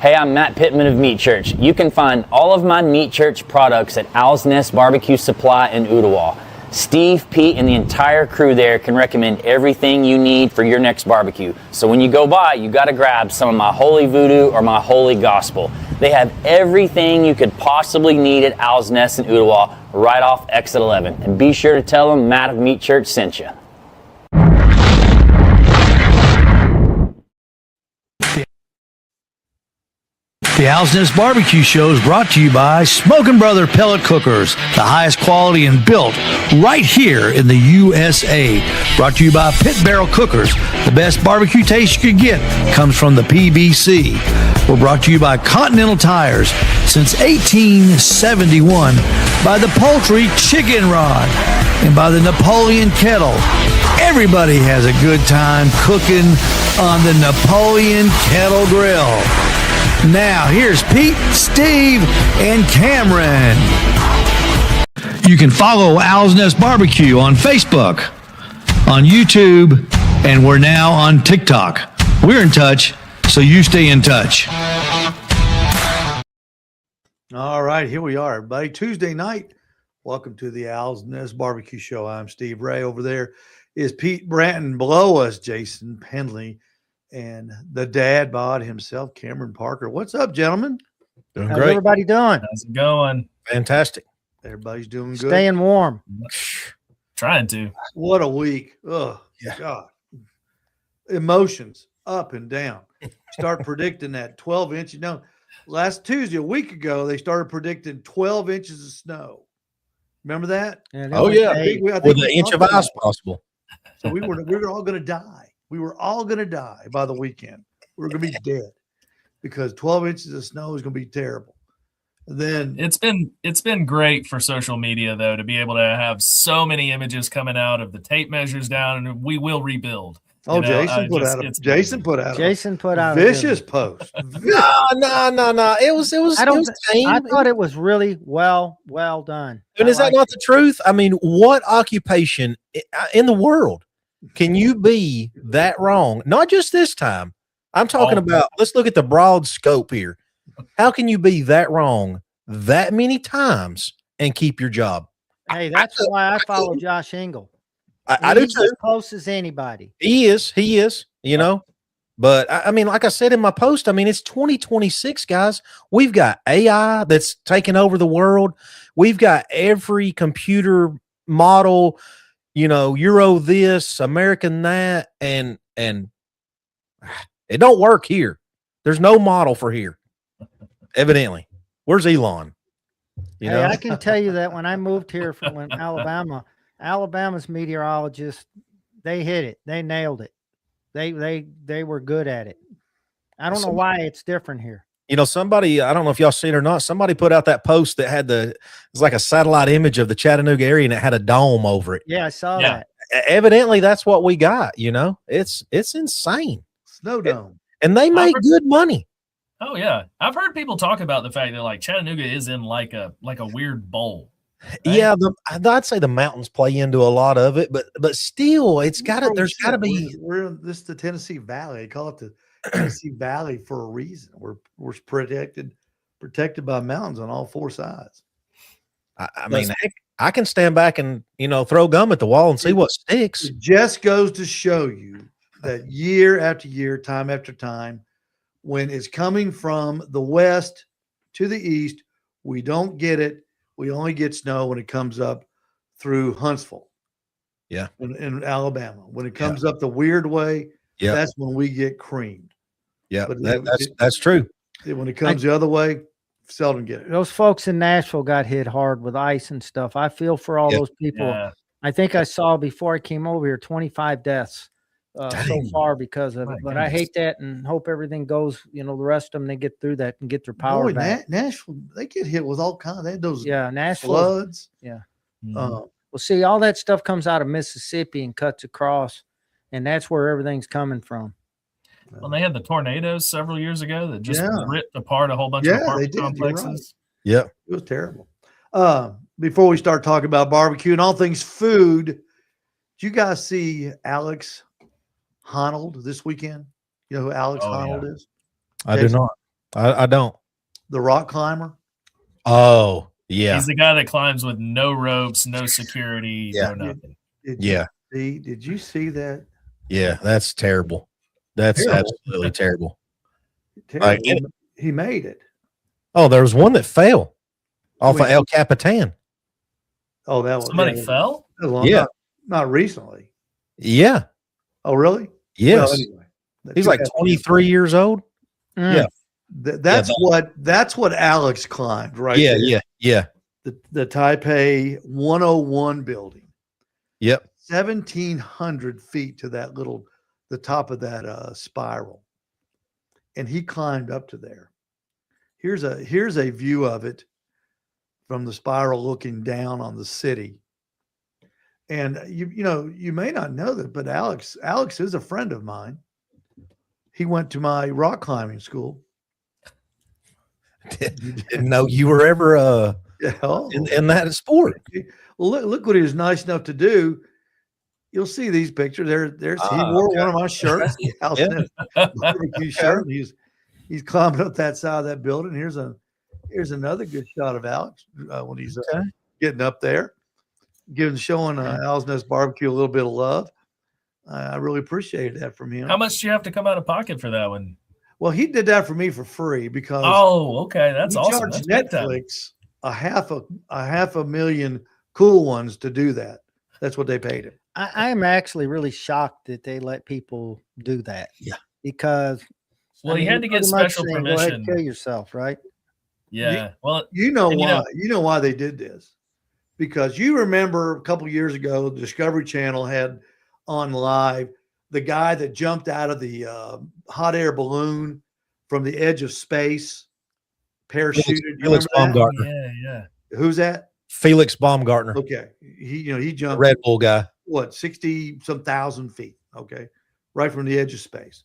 Hey, I'm Matt Pittman of Meat Church. You can find all of my Meat Church products at Owl's Nest Barbecue Supply in Ooltewah. Steve, Pete, and the entire crew there can recommend everything you need for your next barbecue. So when you go by, you got to grab some of my Holy Voodoo or my Holy Gospel. They have everything you could possibly need at Owl's Nest in Ooltewah right off Exit 11. And be sure to tell them Matt of Meat Church sent you. The Owl's Nest Barbecue Show is brought to you by Smokin' Brother Pellet Cookers, the highest quality and built right here in the USA. Brought to you by Pit Barrel Cookers. The best barbecue taste you could get comes from the PBC. We're brought to you by Continental Tires since 1871, by the Poultry Chicken Rod, and by the Napoleon Kettle. Everybody has a good time cooking on the Napoleon Kettle Grill. Now, here's Pete, Steve, and Cameron. You can follow Owl's Nest Barbecue on Facebook, on YouTube, and we're now on TikTok. We're in touch, so you stay in touch. All right, here we are, everybody. Tuesday night. Welcome to the Owl's Nest Barbecue Show. I'm Steve Ray. Over there is Pete Branton. Below us, Jason Pendley. And the dad bod himself, Cameron Parker. What's up, gentlemen? Doing How's great. everybody doing? How's it going? Fantastic. Everybody's doing good. Staying warm. Trying to. What a week. Oh, Yeah. God. Emotions up and down. Start predicting that 12 inches. You know, last Tuesday, a week ago, they started predicting 12 inches of snow. Remember that? Yeah, Oh, yeah. I think With we an inch of talked about ice possible. So we were all going to die. We were all going to die by the weekend. We were going to be dead because 12 inches of snow is going to be terrible. And then It's been great for social media though to be able to have so many images coming out of the tape measures down, and we will rebuild. Jason put out a vicious post. No. It was tame. I thought it was really well done. And is that not the truth? I mean, what occupation in the world can you be that wrong? Not just this time. I'm talking about, let's look at the broad scope here. How can you be that wrong that many times and keep your job? Hey, that's why I follow Josh Engel. I do He's too. as close as anybody. He is, you know. But I mean, like I said in my post, I mean, it's 2026, guys. We've got AI that's taking over the world. We've got every computer model, you know, Euro this, American that, and it don't work here. There's no model for here, evidently. Where's Elon? You know, I can tell you that when I moved here from Alabama's meteorologists, they hit it. They nailed it. They were good at it. I don't know why it's different here. You know, somebody, I don't know if y'all seen it or not, somebody put out that post that had it's like a satellite image of the Chattanooga area and it had a dome over it. Yeah, I saw that. Evidently, that's what we got, you know. It's insane. Snow dome. And they make good money. Oh yeah, I've heard people talk about the fact that like Chattanooga is in like a weird bowl. Right? Yeah, I'd say the mountains play into a lot of it, but still, there's got to be. We're in the Tennessee Valley. They call it the Tennessee Valley for a reason. We're protected by mountains on all four sides. I mean, heck, I can stand back and throw gum at the wall and see what sticks. It just goes to show you that year after year, time after time, when it's coming from the west to the east, we don't get it. We only get snow when it comes up through Huntsville. Yeah. In Alabama. When it comes up the weird way, that's when we get creamed. Yeah, that's true. When it comes the other way, seldom get it. Those folks in Nashville got hit hard with ice and stuff. I feel for all those people. Yeah. I think I saw before I came over here 25 deaths so far because of it. But I hate that and hope everything goes, the rest of them, they get through that and get their power back. Nashville, they get hit with all kinds. They had those Nashville floods. Yeah. Mm-hmm. Well, see, all that stuff comes out of Mississippi and cuts across, and that's where everything's coming from. Well, they had the tornadoes several years ago that just ripped apart a whole bunch of apartment complexes. Right. Yeah. It was terrible. Before we start talking about barbecue and all things food, did you guys see Alex Honnold this weekend? You know who Alex Honnold is? I do not. I don't. The rock climber. Oh, yeah. He's the guy that climbs with no ropes, no security, no nothing. Did you see that? Yeah, that's terrible. That's absolutely terrible. Like, he made it. Oh, there was one that fell off of El Capitan. Oh, that was somebody fell? Yeah. Not recently. Yeah. Oh, really? Yes. Well, anyway, he's like 23 years old. Yeah. That's what Alex climbed, right? Yeah. The Taipei 101 building. Yep. 1,700 feet to the top of that spiral. And he climbed up to there. Here's a view of it from the spiral looking down on the city. And you may not know that, but Alex is a friend of mine. He went to my rock climbing school. Didn't know you were ever in that sport. Well, look what he was nice enough to do. You'll see these pictures. He wore one of my shirts, the Bbq shirt. He's climbing up that side of that building. Here's another good shot of Alex when he's getting up there, showing Al's Nest Barbecue a little bit of love. I really appreciated that from him. How much do you have to come out of pocket for that one? Well, he did that for me for free because that's awesome. Charged Netflix a half a million cool ones to do that. That's what they paid him. I am actually really shocked that they let people do that. Yeah, because he had to get special permission. Go ahead and kill yourself, right? Yeah. You know why they did this, because you remember a couple of years ago, the Discovery Channel had on live the guy that jumped out of the hot air balloon from the edge of space, parachuted. Felix Baumgartner. Yeah. Who's that? Felix Baumgartner. Okay, he jumped. Red Bull guy. What, 60-some thousand feet? Okay, right from the edge of space.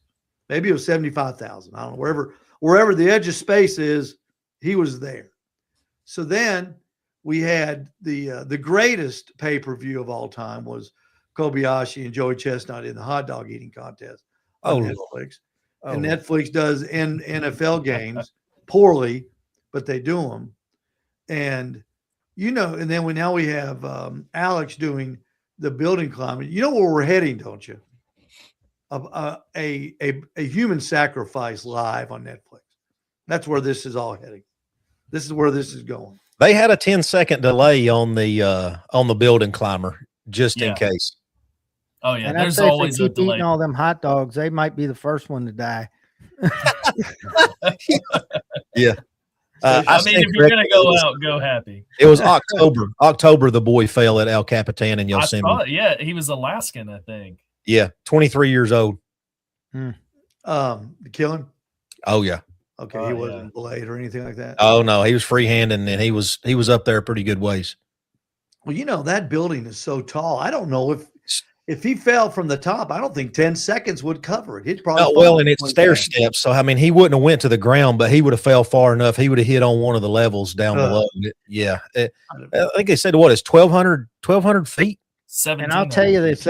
Maybe it was 75,000. I don't know. Wherever the edge of space is, he was there. So then we had the greatest pay-per-view of all time was Kobayashi and Joey Chestnut in the hot dog eating contest on Netflix. And Netflix does NFL games poorly, but they do them. And and then we have Alex doing the building climbing. You know where we're heading, don't you? A human sacrifice live on Netflix. That's where this is all heading. This is where this is going. They had a 10-second delay on the building climber just in case. Oh yeah, and there's always a delay. Eating all them hot dogs, they might be the first one to die. Yeah. I mean, if you're gonna go out, go happy. It was October. October, the boy fell at El Capitan in Yosemite. I saw it. Yeah, he was Alaskan, I think. Yeah, 23 years old. The killing? Oh yeah. Okay, he wasn't belayed or anything like that. Oh no, he was freehanding, and he was up there a pretty good ways. Well, that building is so tall. I don't know if he fell from the top, I don't think 10 seconds would cover it. He'd probably and it's stair steps. So I mean, he wouldn't have went to the ground, but he would have fell far enough. He would have hit on one of the levels down below. Yeah, I think they said it's 1,200 feet. And I'll tell you this,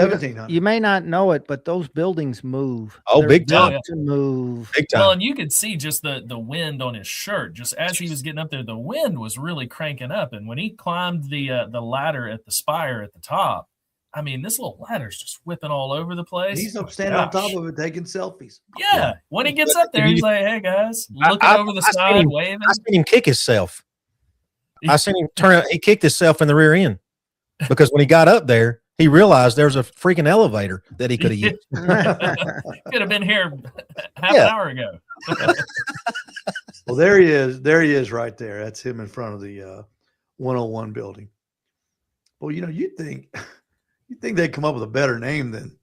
you may not know it, but those buildings move. Oh, they're big time. To move. Big time. Well, and you could see just the wind on his shirt. Just as he was getting up there, the wind was really cranking up. And when he climbed the ladder at the spire at the top, I mean, this little ladder's just whipping all over the place. He's up standing on top of it, taking selfies. Yeah. When he gets up there, he's like, hey, guys, looking over the side, waving. I seen him kick himself. I seen him he kicked himself in the rear end because when he got up there, he realized there was a freaking elevator that he could have used. Could have been here half an hour ago. Well, there he is. There he is right there. That's him in front of the 101 building. Well, you'd think they'd come up with a better name than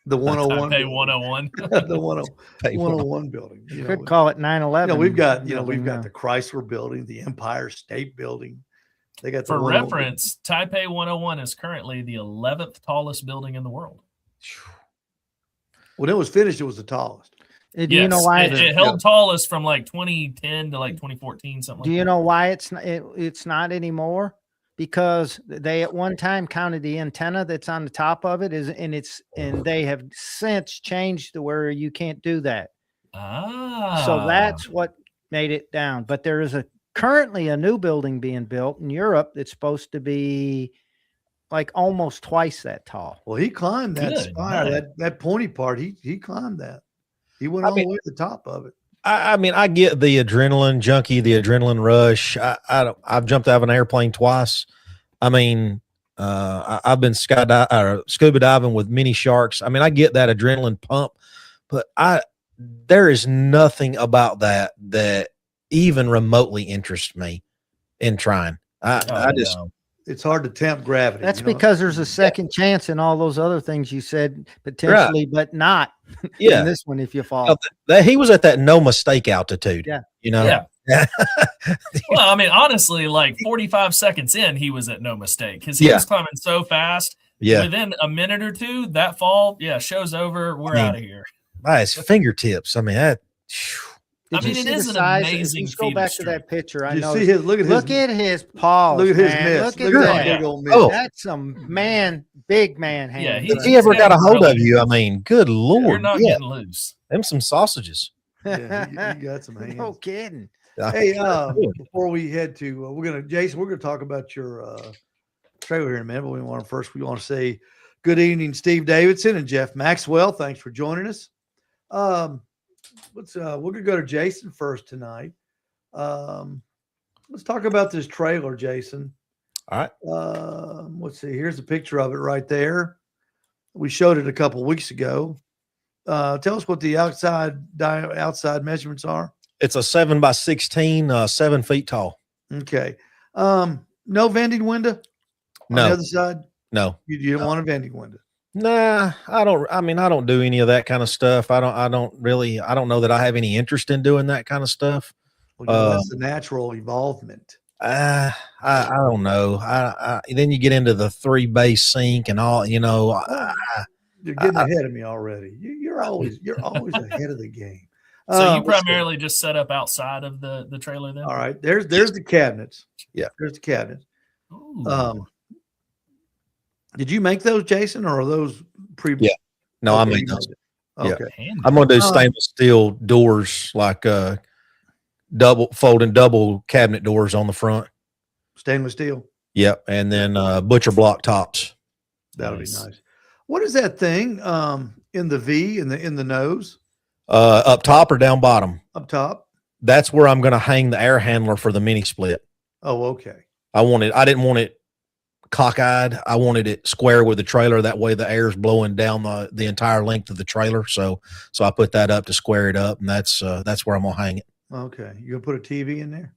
the 101. Taipei 101. The 101 building. You could call it 9/11. We've got the Chrysler building, the Empire State Building. They got for reference, Taipei 101 is currently the 11th tallest building in the world. When it was finished, it was the tallest. Do you know why it held tallest from like 2010 to like 2014, something? Do you know why it's not anymore? Because they at one time counted the antenna that's on the top of it and they have since changed to where you can't do that. So that's what made it down. But there is currently a new building being built in Europe that's supposed to be like almost twice that tall. Well, he climbed that Good spire, night. that pointy part. He climbed that. He went all the way to the top of it. I mean, I get the adrenaline junkie, the adrenaline rush. I've jumped out of an airplane twice. I mean, I've been scuba diving with mini sharks. I mean, I get that adrenaline pump, but there is nothing about that even remotely interests me in trying. It's hard to tempt gravity. That's because there's a second chance in all those other things you said potentially, but not in this one if you fall. He was at that no mistake altitude. Yeah. You know? Yeah. Well, I mean, honestly, like 45 seconds in, he was at no mistake because he was climbing so fast. Yeah. Within a minute or two, that fall, show's over. We're out of here. By his fingertips. I mean, that. It is an amazing. Let's go back to that picture. I know. Look at his paws. Look at his mitts. Look at that big old mitt. That's some big man hand. Yeah, if he ever got a hold of you, I mean, good Lord. You're not getting loose. Them some sausages. Yeah, he got some hands. No kidding. Hey, before we head to, Jason, we're gonna talk about your trailer here in a minute. But we want to say good evening, Steve Davidson and Jeff Maxwell. Thanks for joining us. We're gonna go to Jason first tonight. Let's talk about this trailer, Jason. All right. Let's see. Here's a picture of it right there. We showed it a couple of weeks ago. Tell us what the outside measurements are. It's a 7x16, 7 feet tall. Okay. No vending window on the other side? No. You don't want a vending window? Nah, I don't. I mean, I don't do any of that kind of stuff. I don't know that I have any interest in doing that kind of stuff. Well, that's the natural evolvement. I don't know. Then you get into the 3-bay sink and all, you know. You're getting ahead of me already. You're always ahead of the game. So you primarily just set up outside of the trailer then? All right. There's the cabinets. Yeah. There's the cabinets. Ooh. Did you make those, Jason, or are those pre? Yeah. No, I made those. Okay. Yeah. I'm gonna do stainless steel doors, like folding double cabinet doors on the front. Stainless steel. Yep. And then butcher block tops. That'll be nice. What is that thing in the V in the nose? Up top or down bottom? Up top. That's where I'm gonna hang the air handler for the mini split. Oh, okay. I didn't want it cockeyed. I wanted it square with the trailer. That way the air's blowing down the entire length of the trailer. So I put that up to square it up, and that's where I'm gonna hang it. Okay. You gonna put a TV in there?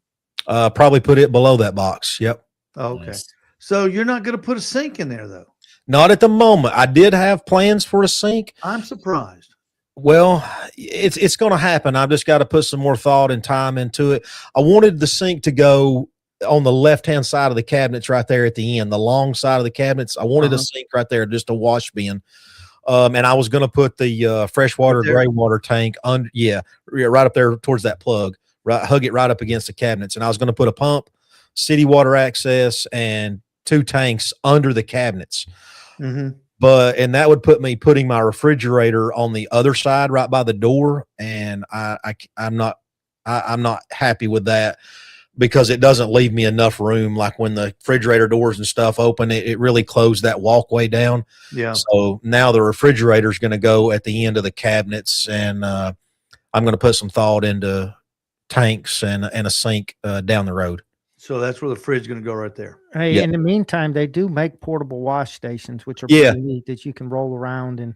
Probably put it below that box. Yep. Okay. Nice. So you're not gonna put a sink in there though? Not at the moment. I did have plans for a sink. I'm surprised. Well, it's going to happen. I've just got to put some more thought and time into it. I wanted the sink to go on the left-hand side of the cabinets right there at the end, the long side of the cabinets. I wanted a sink right there, just a wash bin. And I was going to put the freshwater, gray water tank under, right up there towards that plug, right, hug it right up against the cabinets. And I was going to put a pump, city water access, and 2 tanks under the cabinets. Mm-hmm. And that would put me putting my refrigerator on the other side, right by the door. And I'm not happy with that, because it doesn't leave me enough room. Like when the refrigerator doors and stuff open, it really closed that walkway down. Yeah. So now the refrigerator is going to go at the end of the cabinets, and I'm going to put some thought into tanks and a sink down the road. So that's where the fridge is going to go right there. Hey, in the meantime, they do make portable wash stations, which are pretty neat, that you can roll around and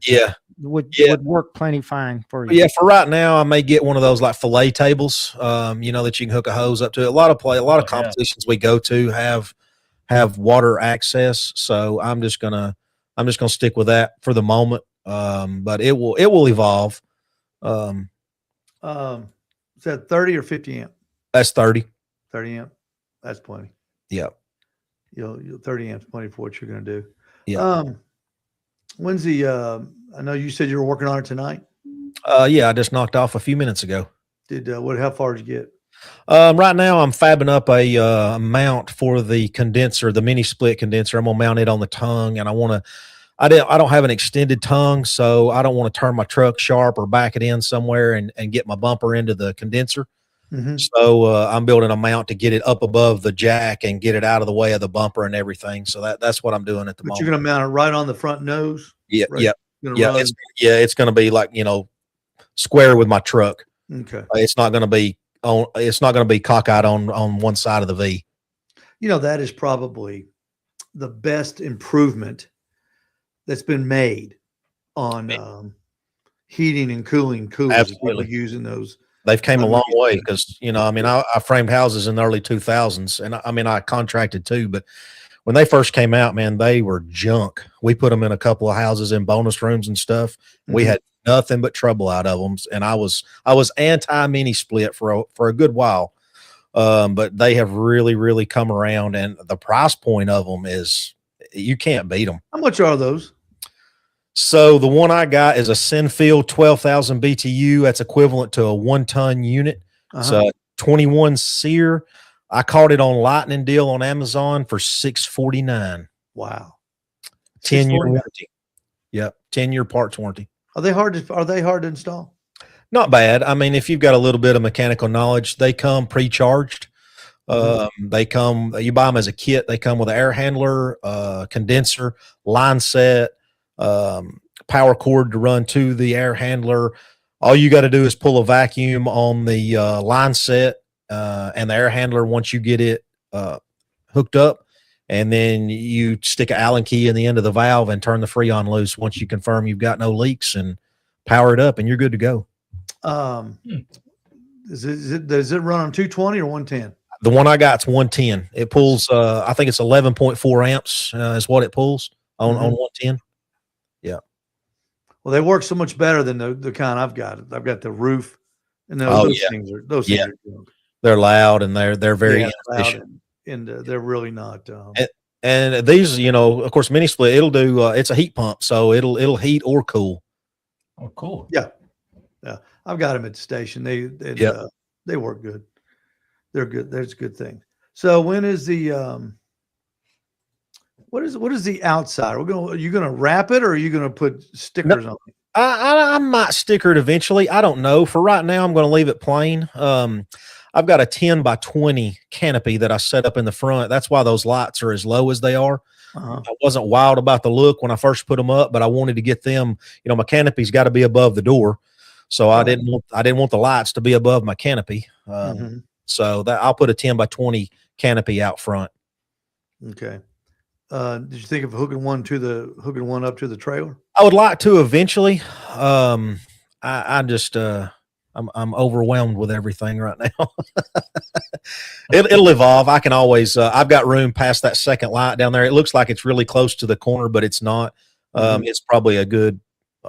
would work plenty fine for you. Yeah, for right now, I may get one of those like fillet tables, that you can hook a hose up to. A lot of competitions we go to have water access, so I'm just gonna stick with that for the moment. But it will evolve. Is that 30 or 50 amp? That's 30. 30 amp. That's plenty. Yeah. 30 amps plenty for what you're going to do. Yeah. When's the, I know you said you were working on it tonight. Yeah, I just knocked off a few minutes ago. How far did you get? Right now I'm fabbing up a mount for the condenser, the mini split condenser. I'm going to mount it on the tongue, and I I don't have an extended tongue, so I don't want to turn my truck sharp or back it in somewhere and get my bumper into the condenser. Mm-hmm. So I'm building a mount to get it up above the jack and get it out of the way of the bumper and everything. So that's what I'm doing at the moment. But you're going to mount it right on the front nose? Yeah, right? yeah, yeah. It's going to be like, you know, square with my truck. Okay. It's not going to be cockeyed on one side of the V. You know, that is probably the best improvement that's been made on heating and cooling coolers. Absolutely. People using those. They've came a long way because, you know, I mean, I framed houses in the early 2000s, and I mean, I contracted too, but when they first came out, man, they were junk. We put them in a couple of houses in bonus rooms and stuff. Mm-hmm. We had nothing but trouble out of them, and I was anti mini split for a good while, but they have really come around, and the price point of them is you can't beat them. How much are those? So the one I got is a Sinfield 12,000 BTU. That's equivalent to a 1-ton unit. It's a 21 SEER. I caught it on Lightning deal on Amazon for $649. Wow. 10-year warranty. Yep. 10-year parts warranty. Are they hard to install? Not bad. I mean, if you've got a little bit of mechanical knowledge, they come pre-charged. They come, you buy them as a kit. They come with an air handler, condenser, line set, power cord to run to the air handler. All you got to do is pull a vacuum on the line set and the air handler once you get it hooked up, and then you stick an Allen key in the end of the valve and turn the Freon loose once you confirm you've got no leaks, and power it up, and you're good to go. Does it run on 220 or 110? The one I got's 110. It pulls, I think it's 11.4 amps is what it pulls on 110. Yeah. Well, they work so much better than the kind I've got. I've got the roof, and those things are junk. They're loud, and they're very loud, and they're really not. And these, you know, of course, mini split, it'll do. It's a heat pump, so it'll heat or cool. Oh, cool. Yeah. I've got them at the station. They work good. They're good. That's a good thing. So when is the what is the outside? Are you gonna wrap it, or are you gonna put stickers on it? I might sticker it eventually. I don't know. For right now, I'm going to leave it plain. I've got a 10 by 20 canopy that I set up in the front. That's why those lights are as low as they are. I wasn't wild about the look when I first put them up, but I wanted to get them, you know, my canopy's got to be above the door. So I didn't want the lights to be above my canopy. So that I'll put a 10 by 20 canopy out front. Okay. Did you think of hooking one up to the trailer? I would like to eventually. I'm overwhelmed with everything right now. It'll evolve. I can always, I've got room past that second light down there. It looks like it's really close to the corner, but it's not. It's probably a good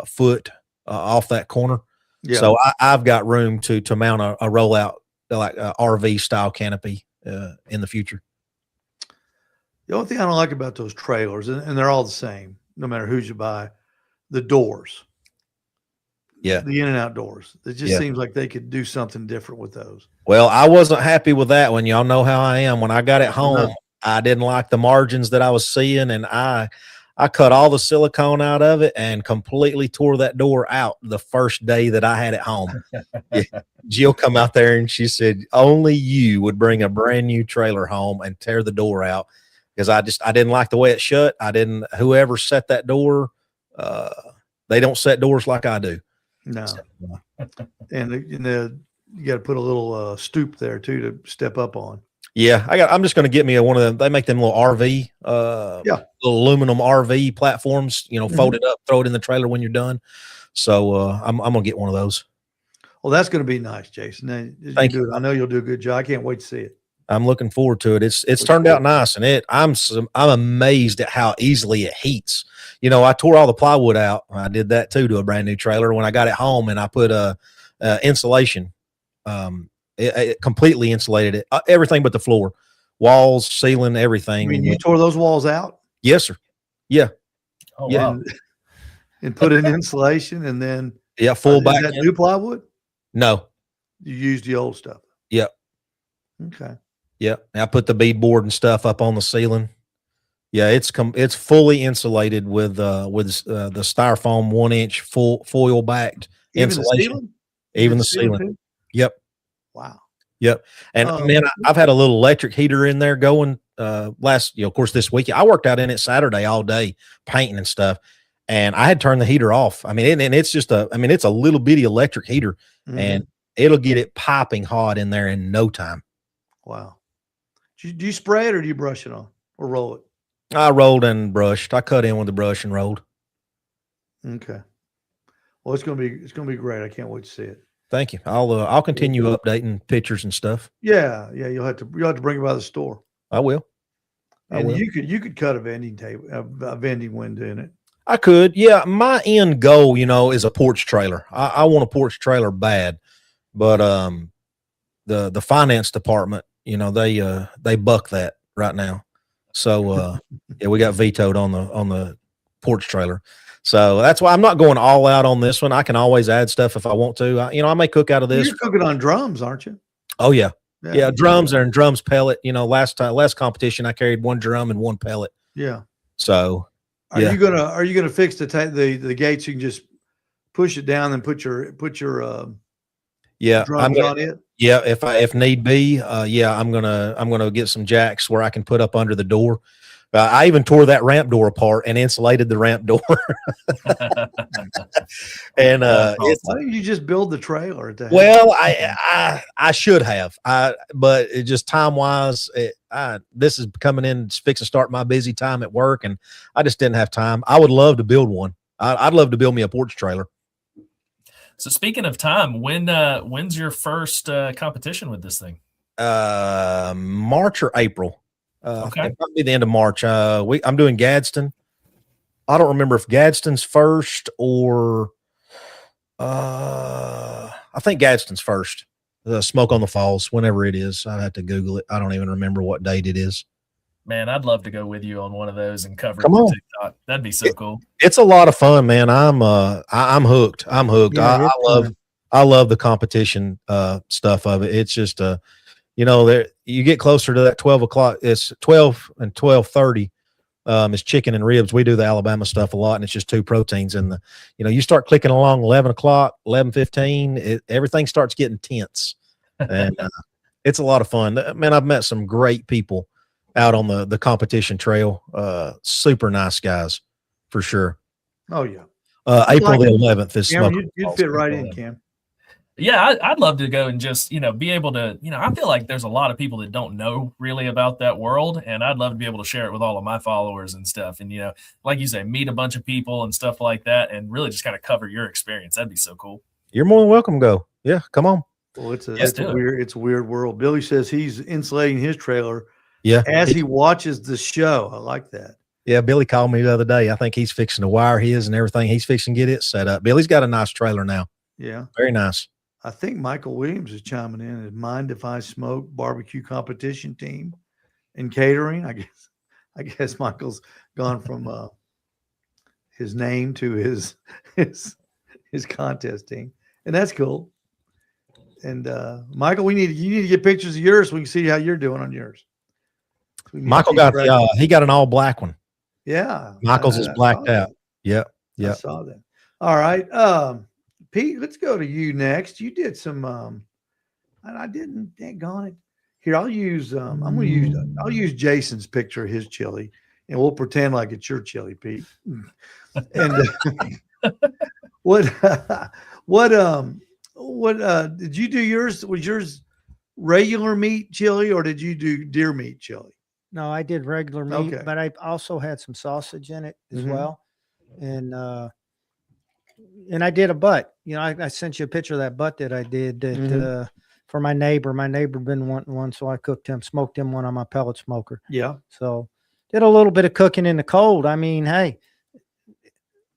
foot off that corner. Yeah. So I've got room to mount a rollout, like a RV style canopy in the future. The only thing I don't like about those trailers, and they're all the same, no matter who you buy, the doors. Yeah. The in and out doors. It just seems like they could do something different with those. Well, I wasn't happy with that one. Y'all know how I am. When I got it home, I didn't like the margins that I was seeing, and I cut all the silicone out of it and completely tore that door out the first day that I had it home. Jill come out there and she said, only you would bring a brand new trailer home and tear the door out, because I didn't like the way it shut. Whoever set that door, they don't set doors like I do. No. And you got to put a little stoop there too to step up on. Yeah, I'm just going to get me one of them. They make them little RV, little aluminum RV platforms. You know, fold it up, throw it in the trailer when you're done. So I'm going to get one of those. Well, that's going to be nice, Jason. Thank you. I know you'll do a good job. I can't wait to see it. I'm looking forward to it. It's turned out nice, and I'm amazed at how easily it heats. You know, I tore all the plywood out. I did that too to a brand new trailer when I got it home, and I put insulation. It completely insulated it, everything but the floor, walls, ceiling, everything. I mean, you tore those walls out? Yes, sir. Yeah. Oh, wow. And put in insulation, and then full back. Is that new plywood? No, you used the old stuff. Yep. Okay. Yep. I put the beadboard and stuff up on the ceiling. Yeah, it's fully insulated with the styrofoam 1-inch full foil backed Even the insulation. ceiling? Even the ceiling. Too? Yep. Wow. Yep. And man, I've had a little electric heater in there going last, of course, this weekend. I worked out in it Saturday all day painting and stuff. And I had turned the heater off. I mean, and it's just it's a little bitty electric heater and it'll get it popping hot in there in no time. Wow. Do you spray it or do you brush it on or roll it? I rolled and brushed. I cut in with the brush and rolled. Okay. Well, it's gonna be great. I can't wait to see it. Thank you. I'll continue updating pictures and stuff. Yeah. You'll have to bring it by the store. I will. And you could cut a vending table, a vending window in it. I could. Yeah. My end goal, is a porch trailer. I want a porch trailer bad, but the finance department, they buck that right now. So yeah, we got vetoed on the porch trailer. So that's why I'm not going all out on this one. I can always add stuff if I want to. I may cook out of this. You're cooking on drums, aren't you? Oh yeah. Yeah, drums and drums pellet. Last competition I carried 1 drum and 1 pellet. Yeah. So are you gonna fix the gates? You can just push it down and put your drums on it. Yeah, if need be, I'm gonna get some jacks where I can put up under the door. I even tore that ramp door apart and insulated the ramp door. And why don't you just build the trailer at that? Well, I should have. But it just time wise, this is coming in fixing to start my busy time at work, and I just didn't have time. I would love to build one. I'd love to build me a porch trailer. So speaking of time, when's your first competition with this thing? March or April. Okay. It might be the end of March. I'm doing Gadsden. I don't remember if Gadsden's first or I think Gadsden's first. Smoke on the Falls, whenever it is. I'd have to Google it. I don't even remember what date it is. Man, I'd love to go with you on one of those and cover Come on. TikTok. That'd be so cool. It's a lot of fun, man. I'm hooked. I'm hooked. Yeah, I love the competition stuff of it. It's just there you get closer to that 12 o'clock. It's 12 and 12:30. It's chicken and ribs. We do the Alabama stuff a lot, and it's just 2 proteins. And you start clicking along 11 o'clock, 11:15. Everything starts getting tense, and it's a lot of fun. Man, I've met some great people out on the competition trail. Super nice guys, for sure. Oh yeah. April the 11th is Cam, you'd fit right in, Cam. Yeah, I'd love to go and just, be able to, I feel like there's a lot of people that don't know really about that world, and I'd love to be able to share it with all of my followers and stuff. And, like you say, meet a bunch of people and stuff like that, and really just kind of cover your experience. That'd be so cool. You're more than welcome to go. Yeah, come on. Well, it's a weird world. Billy says he's insulating his trailer Yeah. as he watches the show. I like that. Yeah, Billy called me the other day. I think he's fixing to wire his and everything. He's fixing to get it set up. Billy's got a nice trailer now. Yeah. Very nice. I think Michael Williams is chiming in. Is Mind If I Smoke barbecue competition team and catering? I guess Michael's gone from his name to his contest team, and that's cool. And Michael, you need to get pictures of yours so we can see how you're doing on yours. Michael got he got an all black one. Yeah, Michael's is blacked out. Yep. I saw that. All right. Pete, let's go to you next. You did some and I didn't daggone it. Here, I'll use Jason's picture of his chili, and we'll pretend like it's your chili, Pete. And what did you do yours? Was yours regular meat chili or did you do deer meat chili? No, I did regular meat, Okay. but I also had some sausage in it as well. And I did a butt. I sent you a picture of that butt that I did that for my neighbor. My neighbor been wanting one, so I smoked him one on my pellet smoker. Yeah. So did a little bit of cooking in the cold. I mean, hey,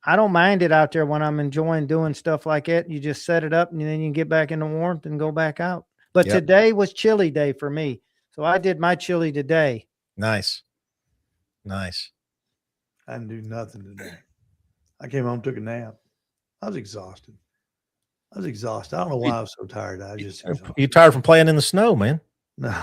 I don't mind it out there when I'm enjoying doing stuff like it. You just set it up and then you can get back in the warmth and go back out. But today was chili day for me. So I did my chili today. Nice. I didn't do nothing today. I came home, took a nap. I was exhausted. I don't know why I was so tired. You tired from playing in the snow, man? No.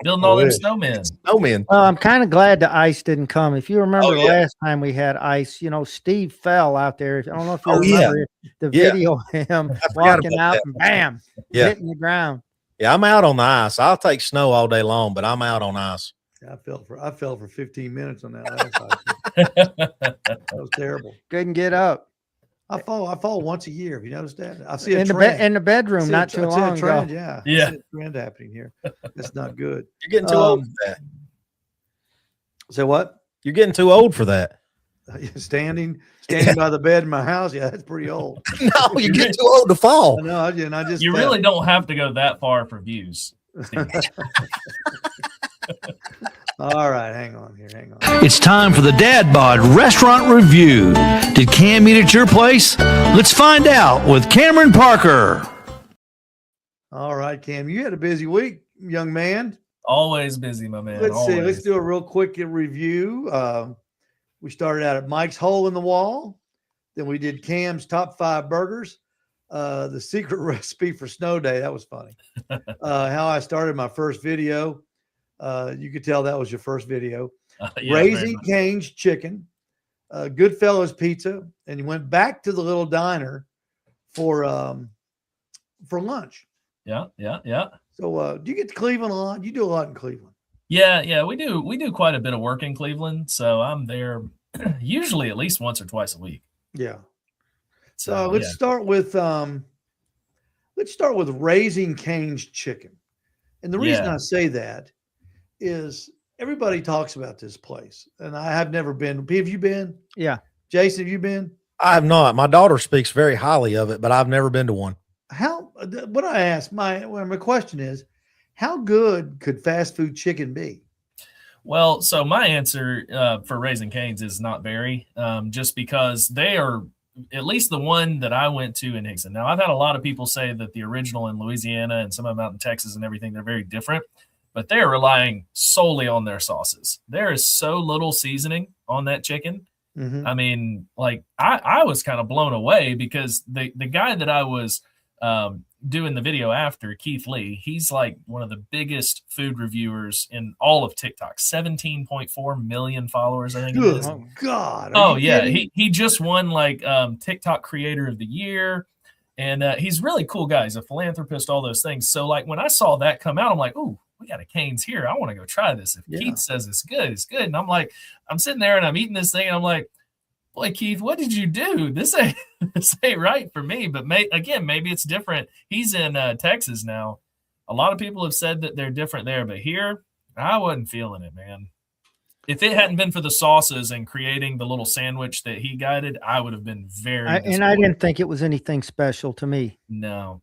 Building all them snowmen. Snowmen. Well, I'm kind of glad the ice didn't come. If you remember Oh, yeah. last time we had ice, Steve fell out there. I don't know if you Oh, yeah. remember the video of him walking about out that. and bam, hitting the ground. Yeah, I'm out on the ice. I'll take snow all day long, but I'm out on ice. I fell for 15 minutes on that last time. That was terrible. Couldn't get up. I fall once a year. Have you noticed that? I see a In trend. the bedroom not too long ago. Yeah. Yeah. I see a trend happening here. That's not good. You're getting too old for that. Say what? You're getting too old for that. Standing by the bed in my house. Yeah, that's pretty old. No, you're getting too old to fall. I know. I just You really don't have to go that far for views. All right, hang on. It's time for the Dad Bod Restaurant Review. Did Cam eat at your place? Let's find out with Cameron Parker. All right, Cam, you had a busy week, young man. Always busy, my man. Let's see. always. Let's do a real quick review. We started out at Mike's Hole in the Wall. Then we did Cam's top 5 burgers. The secret recipe for snow day. That was funny. How I started my first video. You could tell that was your first video. Raising Cane's chicken, Goodfellas pizza, and you went back to the little diner for lunch. Yeah. So do you get to Cleveland a lot? You do a lot in Cleveland. Yeah, we do quite a bit of work in Cleveland, so I'm there usually at least once or twice a week. Yeah. So let's start with Raising Cane's chicken. And the reason I say that is everybody talks about this place, and I have never been. Have you been? Yeah. Jason, have you been? I have not. My daughter speaks very highly of it, but I've never been to one. What I asked, my question is, how good could fast food chicken be? Well, so my answer for Raising Cane's is not very, just because they are, at least the one that I went to in Hickson. Now, I've had a lot of people say that the original in Louisiana and some of them out in Texas and everything, they're very different, but they're relying solely on their sauces. There is so little seasoning on that chicken. Mm-hmm. I mean, like I was kind of blown away because the guy that I was doing the video after, Keith Lee, he's like one of the biggest food reviewers in all of TikTok. 17.4 million followers, I think. Good it is. God. Oh yeah, he just won like TikTok Creator of the Year, and he's a really cool guy. He's a philanthropist, all those things. So like when I saw that come out, I'm like, ooh, we got a Cane's here. I want to go try this. If Keith says it's good, it's good. And I'm like, I'm sitting there and I'm eating this thing, and I'm like, boy, Keith, what did you do? This ain't right for me. But maybe it's different. He's in Texas now. A lot of people have said that they're different there, but here, I wasn't feeling it, man. If it hadn't been for the sauces and creating the little sandwich that he guided, I would have been very and I didn't think it was anything special to me. No.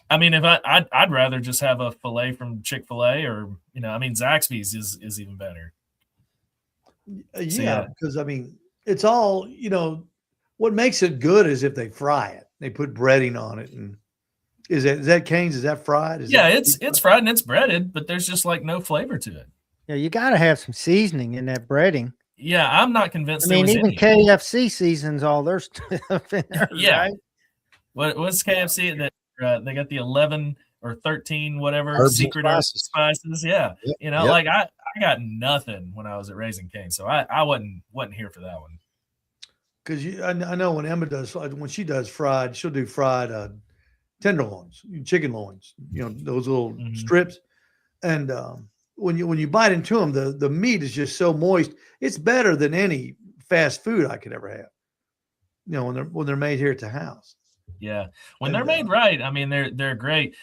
I mean, if I'd rather just have a filet from Chick-fil-A, or Zaxby's is even better. Yeah, because I mean, it's all, what makes it good is if they fry it. They put breading on it. And is that Cane's? Is that fried? It's fried and it's breaded, but there's just like no flavor to it. Yeah, you got to have some seasoning in that breading. Yeah, I'm not convinced. I mean, even KFC seasons all their stuff in there. Yeah. Right? What's KFC? That they got the 11 or 13 whatever Herbs secret spices. Yeah, like I got nothing when I was at Raising Cane's, so I wasn't here for that one. Because I know when Emma when she does fried, she'll do fried tenderloins, chicken loins, those little strips, and when you bite into them, the meat is just so moist. It's better than any fast food I could ever have. When they're made here at the house. Yeah, when they're made right, I mean they're great.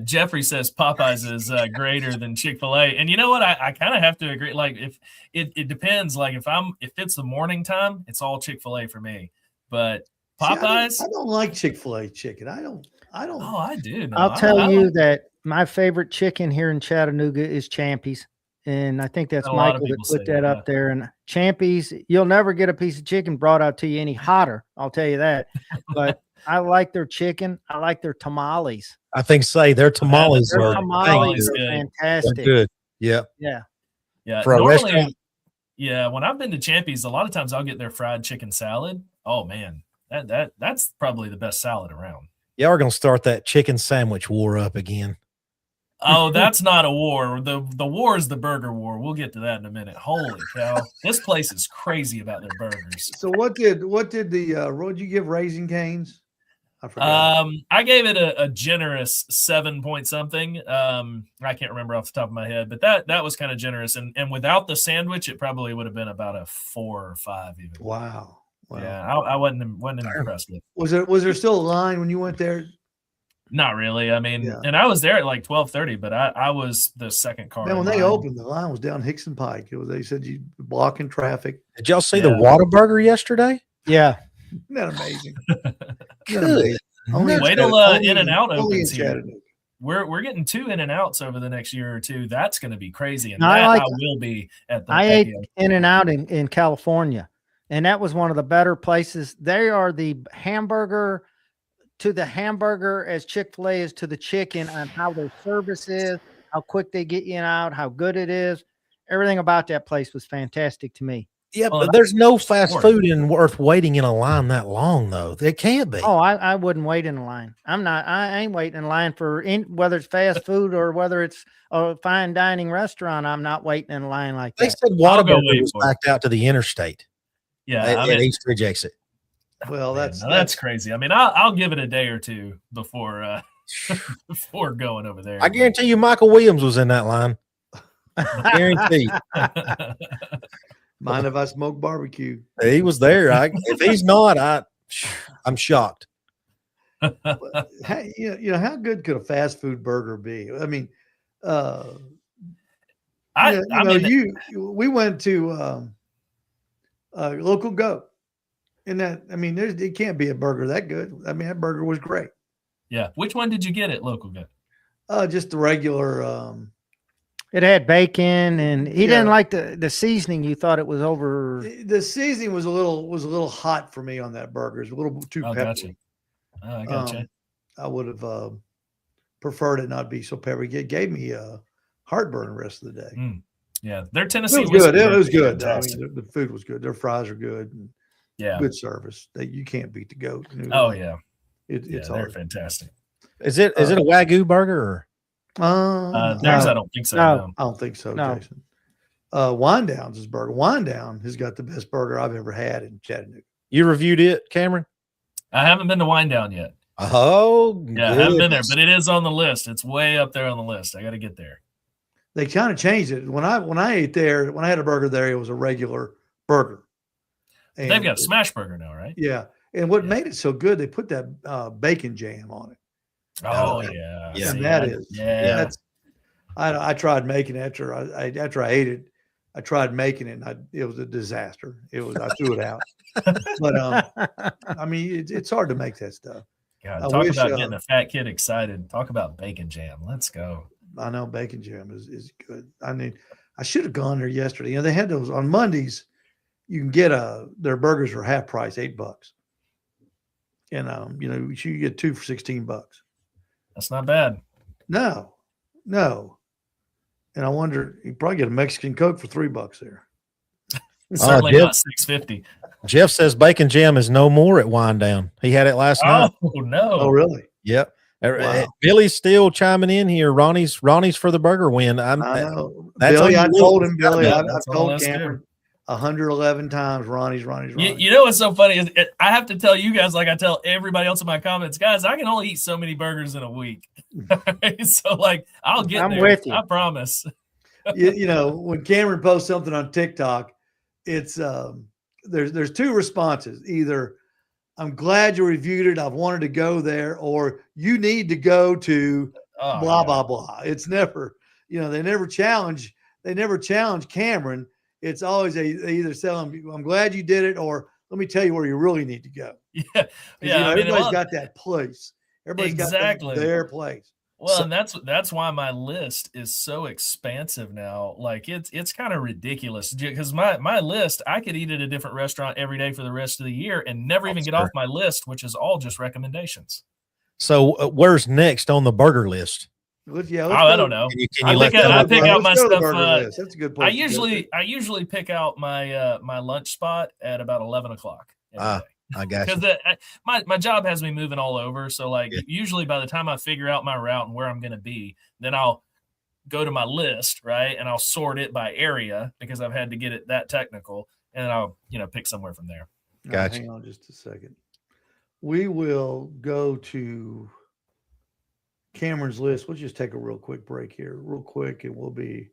Jeffrey says Popeyes is greater than Chick-fil-A, and you know what? I kind of have to agree. Like if it depends. Like if it's the morning time, it's all Chick-fil-A for me. But Popeyes, I don't like Chick-fil-A chicken. I don't. Oh, I do. No, I'll tell you that my favorite chicken here in Chattanooga is Champy's. And I think that's Michael that put that up there. And Champy's, you'll never get a piece of chicken brought out to you any hotter. I'll tell you that. But I like their chicken. I like their tamales. I think their tamales are tamales fantastic. They're good. Yeah. Yeah. For a restaurant. Yeah. When I've been to Champy's, a lot of times I'll get their fried chicken salad. Oh man, that's probably the best salad around. Y'all are gonna start that chicken sandwich war up again. Oh, that's not a war. The war is the burger war. We'll get to that in a minute. Holy cow. This place is crazy about their burgers. So what did did you give Raising Cane's? I forgot. I gave it a generous 7 point something. I can't remember off the top of my head, but that was kind of generous. And without the sandwich, it probably would have been about a 4 or 5 even. Wow. Yeah, I wasn't impressed with it. Was there still a line when you went there? Not really. I mean, Yeah. and I was there at like 12:30, but I was the second car. Man, when in they line. opened, the line was down Hickson Pike. They said you blocking traffic. Did y'all see Yeah. the Whataburger yesterday? Yeah. Isn't that amazing? Good. Only in Wait till Chattanooga. In-N-Out Only in opens here. Chattanooga. We're getting 2 In-N-Outs over the next year or two. That's going to be crazy, and I that like- I will be at the. I at ate the- In-N-Out in California, and that was one of the better places. They are the hamburger to the hamburger as Chick-fil-A is to the chicken on how their service is, how quick they get you out, how good it is. Everything about that place was fantastic to me. Yeah, Well, but there's no that's fast smart. food in worth waiting in a line that long, though. There can't be. Oh, I wouldn't wait in line. I ain't waiting in line for whether it's fast food or whether it's a fine dining restaurant. I'm not waiting in line like They that. said I'll go Whataburger wait was for it. backed out to the interstate Yeah, at, I mean, East Ridge exit. Well, man, that's that's crazy. I mean, I'll give it a day or two before before going over there. I guarantee you Michael Williams was in that line. I guarantee. mind if I smoke barbecue. He was there. If he's not, I'm shocked. Hey, how good could a fast food burger be? I mean, we went to Local Goat, and it can't be a burger that good. I mean, that burger was great. Yeah. Which one did you get at Local Good? Just the regular. It had bacon, and he Yeah. didn't like the seasoning. You thought it was over. The seasoning was a little hot for me on that burger. It's a little too Oh, peppery. gotcha. Oh, I gotcha. I would have preferred it not be so peppery. It gave me heartburn the rest of the day. Yeah, their It Tennessee was good. whiskey It was is good. I fantastic. mean, the food was good. Their fries are good. And Yeah. good service. You can't beat the Goat. Oh yeah. It's Yeah, they're hard. fantastic. Is it a Wagyu burger? Or? Theirs, I don't think so. No. No. I don't think so, No. Jason. Winedown's his burger. Winedown has got the best burger I've ever had in Chattanooga. You reviewed it, Cameron? I haven't been to Winedown yet. Oh, Yeah, I haven't been there, goodness. but it is on the list. It's way up there on the list. I got to get there. They kind of changed it. When I ate there, when I had a burger there, it was a regular burger. And They've got a smash burger now, right? Yeah. And what Yeah. made it so good, they put that bacon jam on it. Oh yeah. yeah. Yeah. And that is. Yeah. That's I tried making it after I ate it. I tried making it, and it was a disaster. I threw it out. But I mean, it's hard to make that stuff. God, I talk wish, about getting a fat kid excited. Talk about bacon jam. Let's go. I know bacon jam is good. I mean, I should have gone there yesterday. They had those on Mondays. You can get their burgers are half price, $8. And you get 2 for $16. That's not bad. No. And I wonder, you probably get a Mexican Coke for $3 there. Certainly Jeff- not 650. Jeff says bacon jam is no more at Winedown. He had it last night. Oh no. Oh, really? Yep. Wow. Billy's still chiming in here. Ronnie's for the burger win. I know. that's Billy, on I the told list. him, Billy, Yeah, I've that's on the told list, too. Cameron 111 times, Ronnie's. You know what's so funny is I have to tell you guys, like I tell everybody else in my comments, guys, I can only eat so many burgers in a week. So like I'll get I'm there. with you. I promise. When Cameron posts something on TikTok, it's there's 2 responses. Either I'm glad you reviewed it, I've wanted to go there, or you need to go to Oh, blah yeah. blah blah. It's never, they never challenge Cameron. It's always they either tell him, I'm glad you did it, or let me tell you where you really need to go. Yeah. 'Cause, Yeah. I mean, everybody's got that place. Everybody's Exactly. got their place. well, So- and that's why my list is so expansive now. Like it's kind of ridiculous because my list, I could eat at a different restaurant every day for the rest of the year and never even get sure. off my list, which is all just recommendations. So where's next on the burger list? Let's I go. don't know. Can you I let pick that out- I up? pick out my Let's go to the stuff, burger list. That's a good place. I usually pick out my my lunch spot at about 11 o'clock. I got you. Because my job has me moving all over. So like Yeah. usually by the time I figure out my route and where I'm going to be, then I'll go to my list, right, and I'll sort it by area because I've had to get it that technical, and I'll pick somewhere from there. Gotcha. Hang on just a second. We will go to Cameron's list. We'll just take a real quick break here, real quick, and we'll be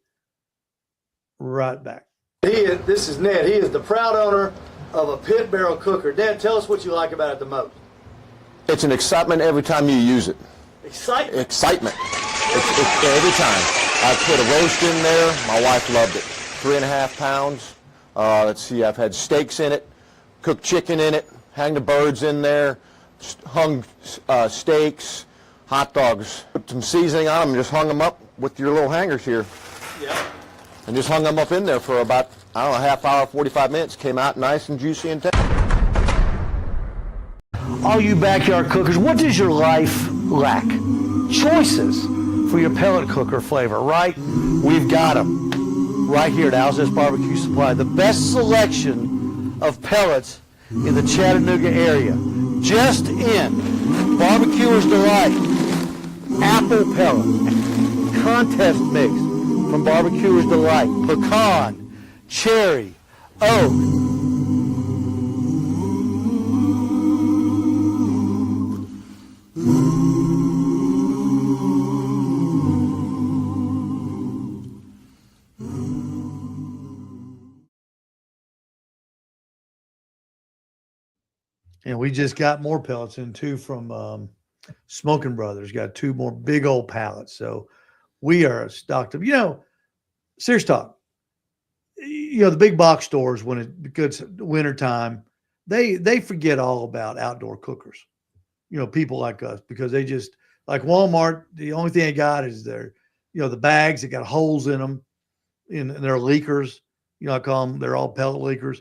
right back. This is Ned. He is the proud owner of a pit barrel cooker. Ned, tell us what you like about it the most. It's an excitement every time you use it. Excitement. Excitement. It's every time. I put a roast in there. My wife loved it. 3.5 pounds. Let's see, I've had steaks in it, cooked chicken in it, hang the birds in there, hung steaks, hot dogs. Put some seasoning on them, just hung them up with your little hangers here. Yeah. And just hung them up in there for about, I don't know, a half hour, 45 minutes. Came out nice and juicy and tender. All you backyard cookers, what does your life lack? Choices for your pellet cooker flavor, right? We've got them right here at Al's Barbecue Supply. The best selection of pellets in the Chattanooga area. Just in, Barbecuer's Delight, apple pellet, contest mix from Barbecuer's Delight, pecan, cherry, oak. And we just got more pellets in too from Smoking Brothers. Got 2 more big old pallets. So we are stocked up. Serious talk. The big box stores, when it gets winter time, they forget all about outdoor cookers. People like us, because they just, like Walmart, the only thing they got is their, the bags that got holes in them, in their leakers. I call them, they're all pellet leakers.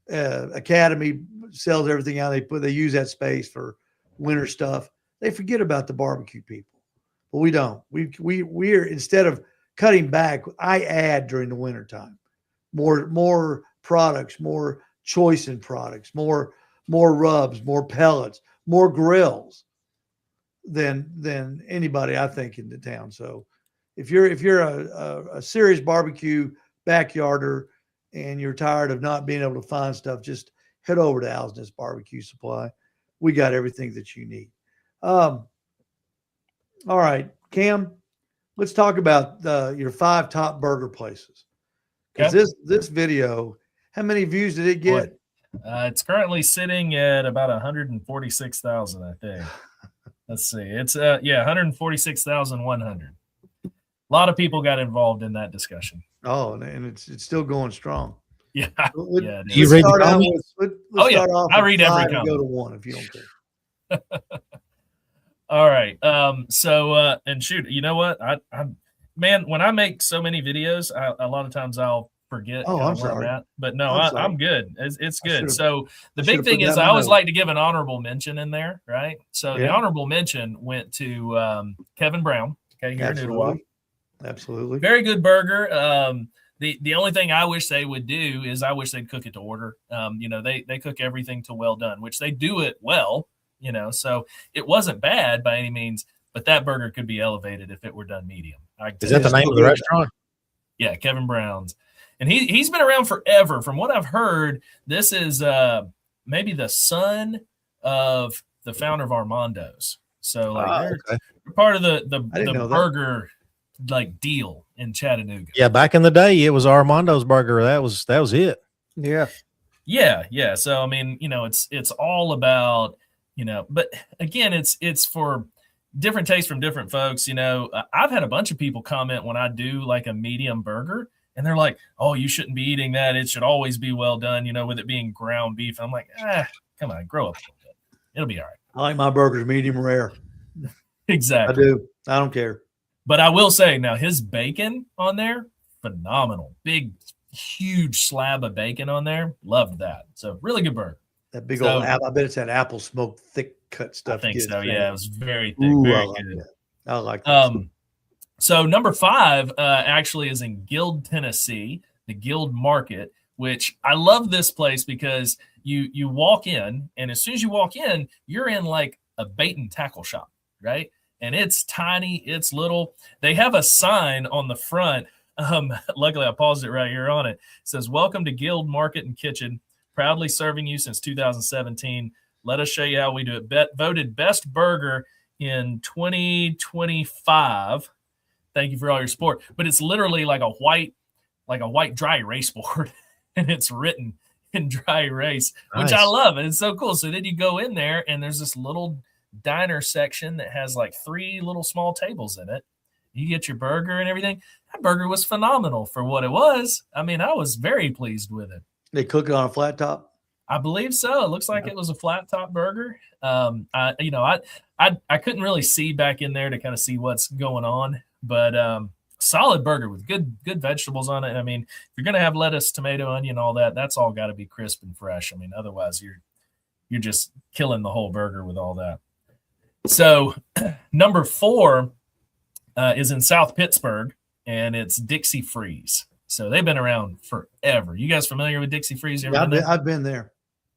Academy sells everything out. They use that space for winter stuff. They forget about the barbecue people, but we don't. We're instead of cutting back, I add during the winter time more products, more choice in products, more rubs, more pellets, more grills than anybody I think in the town. So if you're a serious barbecue backyarder and you're tired of not being able to find stuff, just head over to Al's Barbecue Supply. We got everything that you need. All right, Cam, let's talk about your 5 top burger places. Because this video, how many views did it get? It's currently sitting at about 146,000, I think. Let's see. It's 146,100. A lot of people got involved in that discussion. Oh, and it's still going strong. Yeah. You read the comments? I read every comment. Go to 1 if you don't care. All right. So and shoot, you know what? Man, when I make so many videos, a lot of times I'll forget. Oh, I'm sorry. But no, I'm good. It's good. So the big thing put is that I always note. like to give an honorable mention in there, right? So the honorable mention went to Kevin Brown. Okay, here in Ottawa. Absolutely. Very good burger. The only thing I wish they would do is I wish they'd cook it to order. They cook everything to well done, which they do it well. So it wasn't bad by any means, but that burger could be elevated if it were done medium. Is that the name of the restaurant? Yeah, Kevin Brown's. And he's been around forever. From what I've heard, this is maybe the son of the founder of Armando's. So they're part of the burger like deal in Chattanooga. Yeah, back in the day, it was Armando's burger. That was it. Yeah. Yeah. So I mean, it's all about, but again, it's for different tastes from different folks. I've had a bunch of people comment when I do like a medium burger, and they're like, "Oh, you shouldn't be eating that. It should always be well done." With it being ground beef. I'm like, come on, grow up a little bit. It'll be all right. I like my burgers medium rare. Exactly. I do. I don't care. But I will say now, his bacon on there, phenomenal. Big, huge slab of bacon on there. Loved that. So really good burger. That big old apple. I bet it's that apple smoked thick cut stuff. I think so. Yeah, it was very thick. Ooh, very I like good. that. I like that. So number 5 actually is in Guild, Tennessee, the Guild Market, which I love this place because you walk in, and as soon as you walk in, you're in like a bait and tackle shop, right? and it's tiny, it's little. They have a sign on the front. Luckily, I paused it right here on it. It says, "Welcome to Guild Market and Kitchen, proudly serving you since 2017. Let us show you how we do it. Voted best burger in 2025. Thank you for all your support." But it's literally like a white dry erase board, and it's written in dry erase, which I love. And it's so cool. So then you go in there, and there's this little diner section that has like 3 little small tables in it. You get your burger and everything. That burger was phenomenal for what it was. I mean, I was very pleased with it. They cook it on a flat top? I believe so. It looks like it was a flat top burger. I couldn't really see back in there to kind of see what's going on, but solid burger with good vegetables on it. I mean, if you're gonna have lettuce, tomato, onion, all that, that's all got to be crisp and fresh. I mean, otherwise you're just killing the whole burger with all that. So number 4 is in South Pittsburgh, and it's Dixie Freeze. So they've been around forever. You guys familiar with Dixie Freeze? I've been there.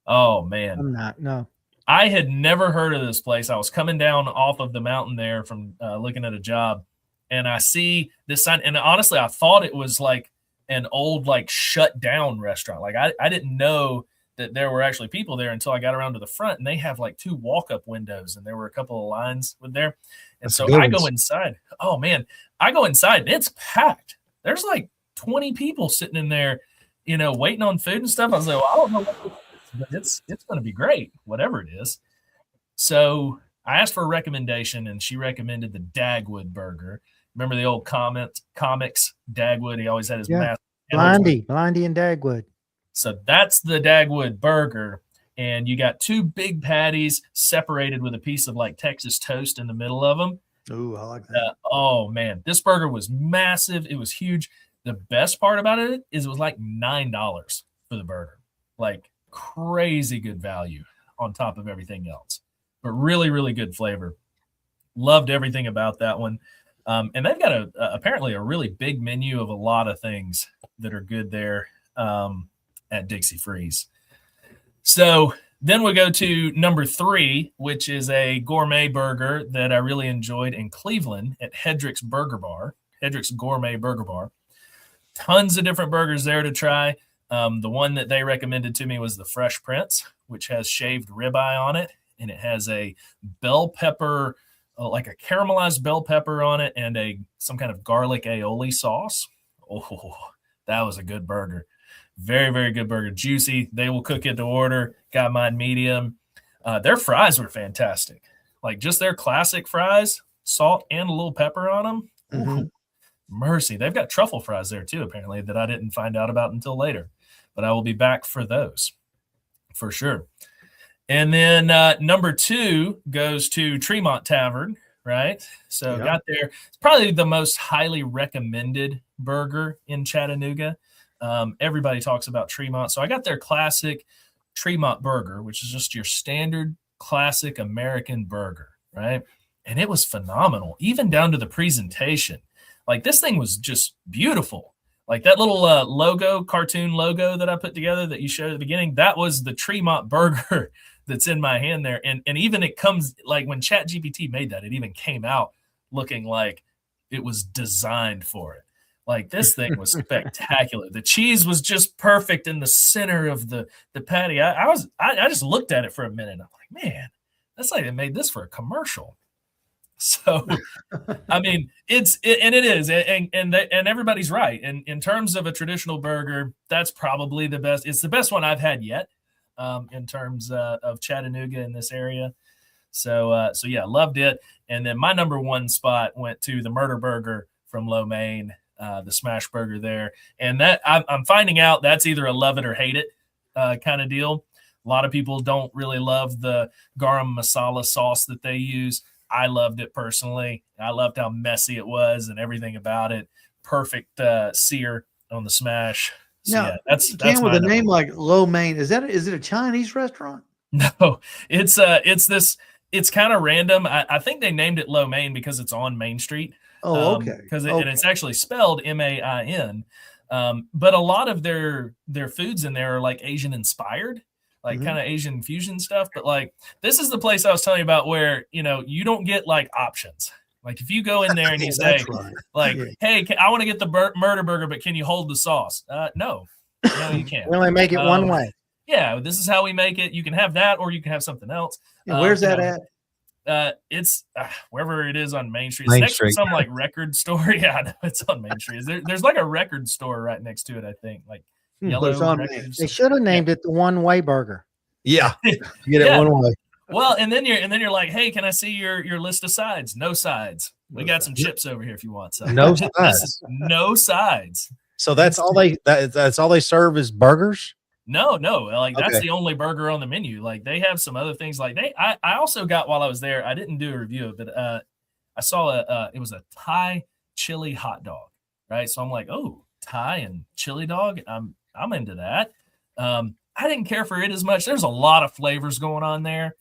Oh man, I'm not. No, I had never heard of this place. I was coming down off of the mountain there from looking at a job, and I see this sign. And honestly, I thought it was like an old, like shut down restaurant. Like I didn't know that there were actually people there until I got around to the front, and they have like 2 walk-up windows, and there were a couple of lines with there. And so I go inside. Oh man, I go inside, and it's packed. There's like 20 people sitting in there, waiting on food and stuff. I was like, well, I don't know what this is, but it's going to be great, whatever it is. So I asked for a recommendation, and she recommended the Dagwood burger. Remember the old comics, Dagwood? He always had his mask. Blondie and Dagwood. So that's the Dagwood burger. And you got 2 big patties separated with a piece of like Texas toast in the middle of them. Ooh, I like that. Oh man, this burger was massive. It was huge. The best part about it is it was like $9 for the burger. Like crazy good value on top of everything else, but really, really good flavor. Loved everything about that one. And they've got apparently a really big menu of a lot of things that are good there at Dixie Freeze. So then we go to number 3, which is a gourmet burger that I really enjoyed in Cleveland at Hedrick's Gourmet Burger Bar. Tons of different burgers there to try. The one that they recommended to me was the Fresh Prince, which has shaved ribeye on it, and it has a bell pepper, like a caramelized bell pepper on it, and some kind of garlic aioli sauce. Oh, that was a good burger. Very, very good burger. Juicy. They will cook it to order. Got mine medium. Their fries were fantastic. Like just their classic fries, salt and a little pepper on them. Mm-hmm. Mercy. They've got truffle fries there too, apparently, that I didn't find out about until later. But I will be back for those for sure. And then number 2 goes to Tremont Tavern, right? So got there. It's probably the most highly recommended burger in Chattanooga. Everybody talks about Tremont. So I got their classic Tremont burger, which is just your standard classic American burger, right? And it was phenomenal, even down to the presentation. Like this thing was just beautiful. Like that little cartoon logo that I put together that you showed at the beginning, that was the Tremont burger that's in my hand there. And even it comes, like when ChatGPT made that, it even came out looking like it was designed for it. Like this thing was spectacular. The cheese was just perfect in the center of the patty. I just looked at it for a minute. I'm like, man, that's like they made this for a commercial. So, I mean, it is, and everybody's right. And in terms of a traditional burger, that's probably the best. It's the best one I've had yet, in terms of Chattanooga in this area. So yeah, loved it. And then my number 1 spot went to the Murder Burger from Lo Mein, the smash burger there. And that I'm finding out that's either a love it or hate it kind of deal. A lot of people don't really love the garam masala sauce that they use. I loved it personally. I loved how messy it was and everything about it. Perfect sear on the smash. So now, yeah, that's with a name like Lo Mein. Is it a Chinese restaurant? No, it's kind of random. I think they named it Lo Mein because it's on Main Street. Oh, okay. And it's actually spelled Main. But a lot of their foods in there are like Asian inspired. like kind of Asian fusion stuff. But like, this is the place I was telling you about where, you know, you don't get like options. Like if you go in there and you say like, hey, I want to get the murder burger, but can you hold the sauce? No, you can't. We only make it one way. Yeah, this is how we make it. You can have that, or you can have something else. Yeah, where's that at? It's wherever it is on Main Street. It's next to some like record store. Yeah, I know it's on Main Street. There's like a record store right next to it, I think. Like Yellow Records. They should have named it the One Way Burger. Yeah, get it one way. Well, and then you're like, hey, can I see your list of sides? No sides. We got some chips over here if you want some. No sides. No sides. So that's all that's all they serve is burgers? No, like that's the only burger on the menu. Like they have some other things. Like I also got while I was there. I didn't do a review of it, but I saw it was a Thai chili hot dog, right? So I'm like, oh, Thai and chili dog. I'm into that. I didn't care for it as much. There's a lot of flavors going on there.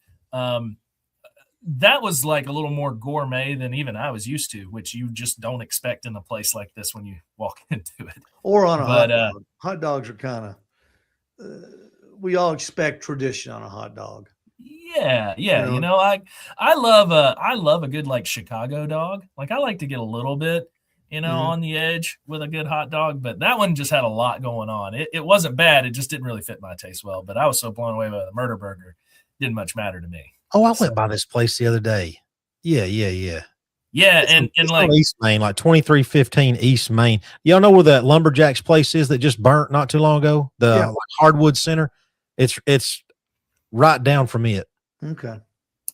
That was like a little more gourmet than even I was used to, which you just don't expect in a place like this when you walk into it. Or on a hot dog. Hot dogs are kind of, we all expect tradition on a hot dog. Yeah. You know, I love a good like Chicago dog. Like I like to get a little bit, you know, on the edge with a good hot dog, but that one just had a lot going on. It wasn't bad. It just didn't really fit my taste well, but I was so blown away by the murder burger. Didn't much matter to me. Oh, I went by this place the other day. Yeah. Yeah. It's like East Main, like 2315 East Main. Y'all know where that Lumberjacks place is that just burnt not too long ago? The like, Hardwood Center. It's right down from it. Okay.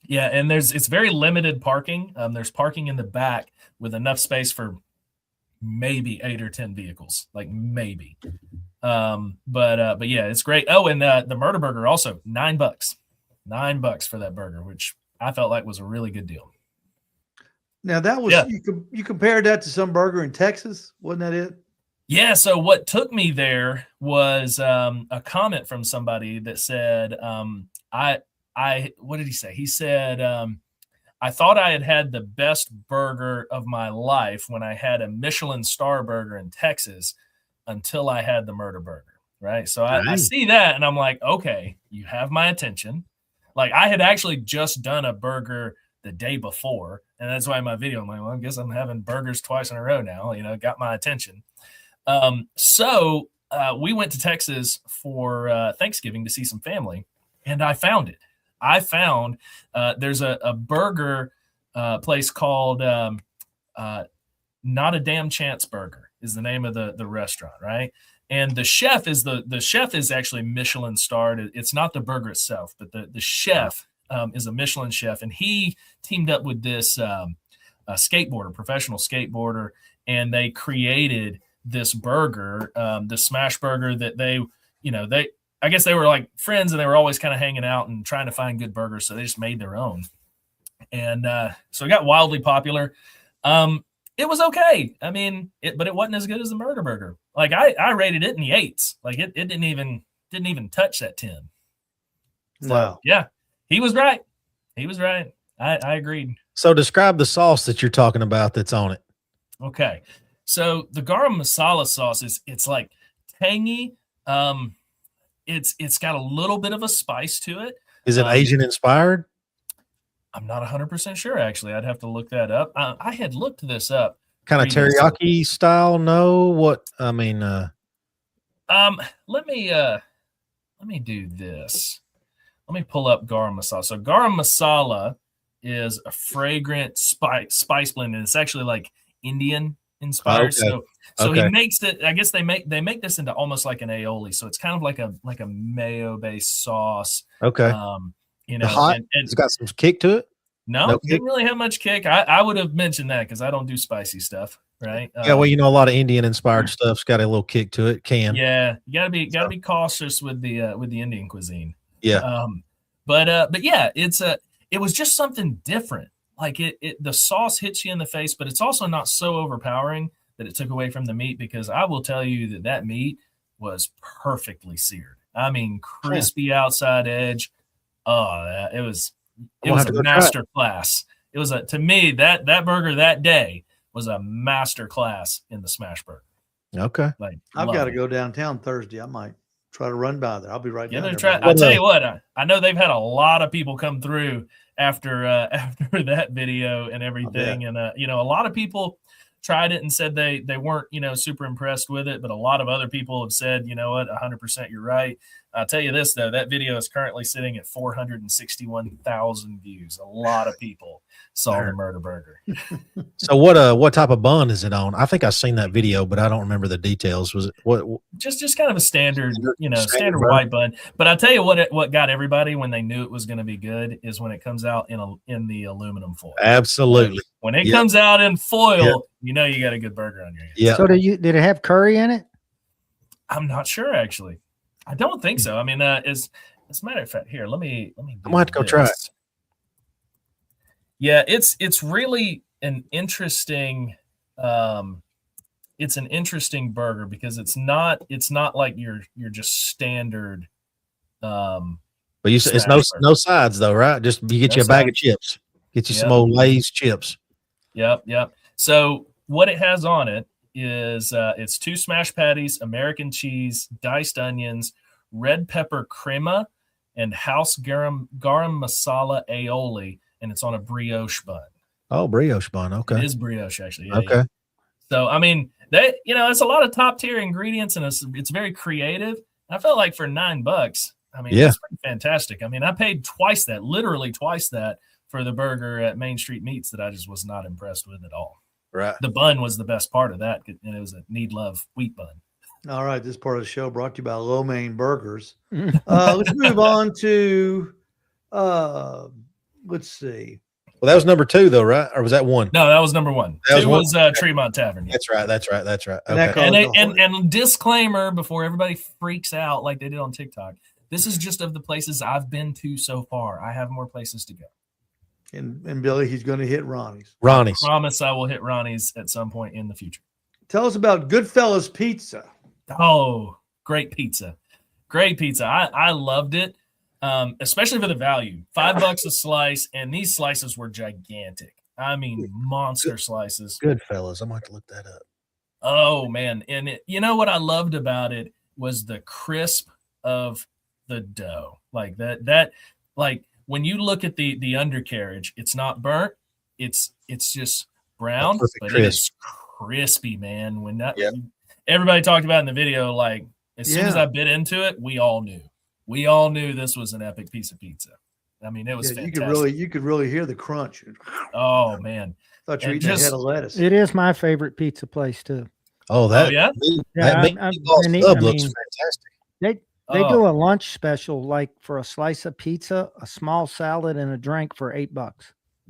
Yeah. And it's very limited parking. There's parking in the back with enough space for maybe 8 or 10 vehicles, like maybe. But yeah, it's great. Oh, and the murder burger also $9. $9 for that burger, which I felt like was a really good deal. Now that was you compared that to some burger in Texas, wasn't that it? Yeah. So what took me there was a comment from somebody that said, what did he say? He said, I thought I had the best burger of my life when I had a Michelin star burger in Texas until I had the murder burger. Right. So I see that and I'm like, okay, you have my attention. Like I had actually just done a burger the day before. And that's why in my video, I'm like, well, I guess I'm having burgers twice in a row now, you know, got my attention. So we went to Texas for Thanksgiving to see some family and I found it. I found there's a burger place called Not a Damn Chance Burger is the name of the restaurant, right? And the chef is actually Michelin starred. It's not the burger itself, but the chef is a Michelin chef, and he teamed up with this skateboarder, professional skateboarder, and they created this burger, the smash burger that I guess they were like friends and they were always kind of hanging out and trying to find good burgers. So they just made their own. And so it got wildly popular. It was okay. I mean, but it wasn't as good as the murder burger. Like I rated it in the 8s. Like it didn't even touch that 10. So, wow. Yeah, he was right. I agreed. So describe the sauce that you're talking about that's on it. Okay. So the garam masala sauce it's like tangy. It's got a little bit of a spice to it. Is it Asian inspired? I'm not 100% sure, actually. I'd have to look that up. I had looked this up. Kind of teriyaki style? No, what? I mean, let me do this. Let me pull up garam masala. So garam masala is a fragrant spice blend, and it's actually like Indian inspired. Okay. So he makes it. I guess they make this into almost like an aioli. So it's kind of like a mayo based sauce. Okay. You know, hot. And it's got some kick to it. No, didn't really have much kick. I would have mentioned that because I don't do spicy stuff, right? Yeah, well, you know, a lot of Indian inspired stuff's got a little kick to it. Yeah, you gotta be cautious with the Indian cuisine. Yeah. But yeah, it was just something different. Like the sauce hits you in the face, but it's also not so overpowering that it took away from the meat, because I will tell you that meat was perfectly seared. I mean, crispy outside edge. Oh, it was a master class. It was to me that burger that day was a master class in the smash burger. Okay. Like I've got to go downtown Thursday. I might. try to run by there. I'll be right Give down it a there. try. I'll tell you what, I know they've had a lot of people come through after after that video and everything. And a lot of people tried it and said they weren't, super impressed with it, but a lot of other people have said, you know what, 100% you're right. I'll tell you this, though, that video is currently sitting at 461,000 views. A lot of people saw the murder burger. So what type of bun is it on? I think I've seen that video, but I don't remember the details. Was it what? Just kind of a standard white bun. But I'll tell you what got everybody when they knew it was going to be good is when it comes out in the aluminum foil. Absolutely. When it comes out in foil, you know you got a good burger on your hands. Yeah. So did it have curry in it? I'm not sure actually. I don't think so. I mean, as a matter of fact, here, let me. I'm gonna have to go try it. Yeah, it's really an interesting. It's an interesting burger because it's not like your just standard. But you said it's no sides though, right? Just you get you a bag of chips, get you some old Lay's chips. Yep. So what it has on it is it's 2 smashed patties, American cheese, diced onions, red pepper crema, and house garam masala aioli, and it's on a brioche bun. Oh, brioche bun. Okay. It is brioche, actually. Yeah, okay. Yeah. So, I mean, it's a lot of top tier ingredients, and it's very creative. I felt like for $9, I mean, it's pretty fantastic. I mean, I paid literally twice that for the burger at Main Street Meats that I just was not impressed with at all. Right. The bun was the best part of that, and it was a Need Love wheat bun. All right, this part of the show brought to you by Lo Mein Burgers. Let's move on to, let's see. Well, that was number 2, though, right? Or was that 1? No, that was number 1. That was Tremont Tavern. That's right. Okay. And disclaimer before everybody freaks out like they did on TikTok. This is just of the places I've been to so far. I have more places to go. And Billy, he's going to hit Ronnie's. I promise I will hit Ronnie's at some point in the future. Tell us about Goodfellas Pizza. Oh, great pizza. Great pizza. I loved it, especially for the value. $5 a slice, and these slices were gigantic. I mean, monster slices. Goodfellas. I might have to look that up. Oh, man. And you know what I loved about it was the crisp of the dough. Like that like when you look at the undercarriage, it's not burnt. It's just brown, but it is crispy, man. When everybody talked about in the video, like as soon as I bit into it, we all knew this was an epic piece of pizza. I mean, it was fantastic. You could really hear the crunch. Oh man, thought you were eating a head of lettuce. It is my favorite pizza place too. Oh, that looks fantastic. They do a lunch special, like for a slice of pizza, a small salad, and a drink for $8.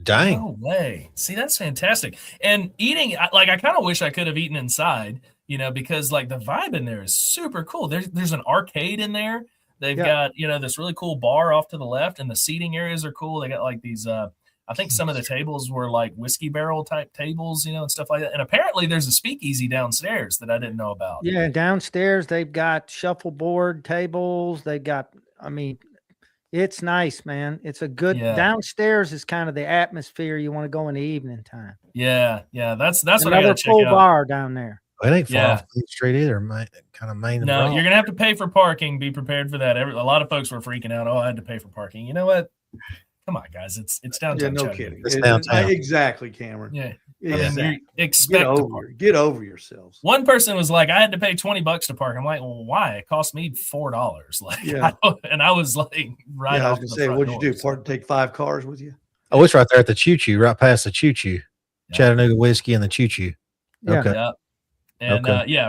Dang. No way. See, that's fantastic. And eating, like, I kind of wish I could have eaten inside, because like the vibe in there is super cool. There's an arcade in there. They've got, this really cool bar off to the left, and the seating areas are cool. They got like these, I think some of the tables were like whiskey barrel type tables, and stuff like that. And apparently there's a speakeasy downstairs that I didn't know about. Yeah. Downstairs, they've got shuffleboard tables. They got, it's nice, man. It's a good downstairs is kind of the atmosphere you want to go in the evening time. Yeah. That's what I got to check cool out. Bar down there. It ain't far off Main Street either. Kind of main. No, you're gonna have to pay for parking. Be prepared for that. A lot of folks were freaking out. Oh, I had to pay for parking. You know what? Come on, guys. It's downtown. Yeah, no kidding. It's downtown. Exactly, Cameron. Yeah. Exactly. Get over yourselves. One person was like, I had to pay $20 to park. I'm like, well, why? It cost me $4. Like, and I was like, right. I was gonna say, what'd you do? Take 5 cars with you? Oh, it's right there at the Choo Choo, right past the Choo Choo, Chattanooga Whiskey and the Choo Choo. Okay. Yeah. And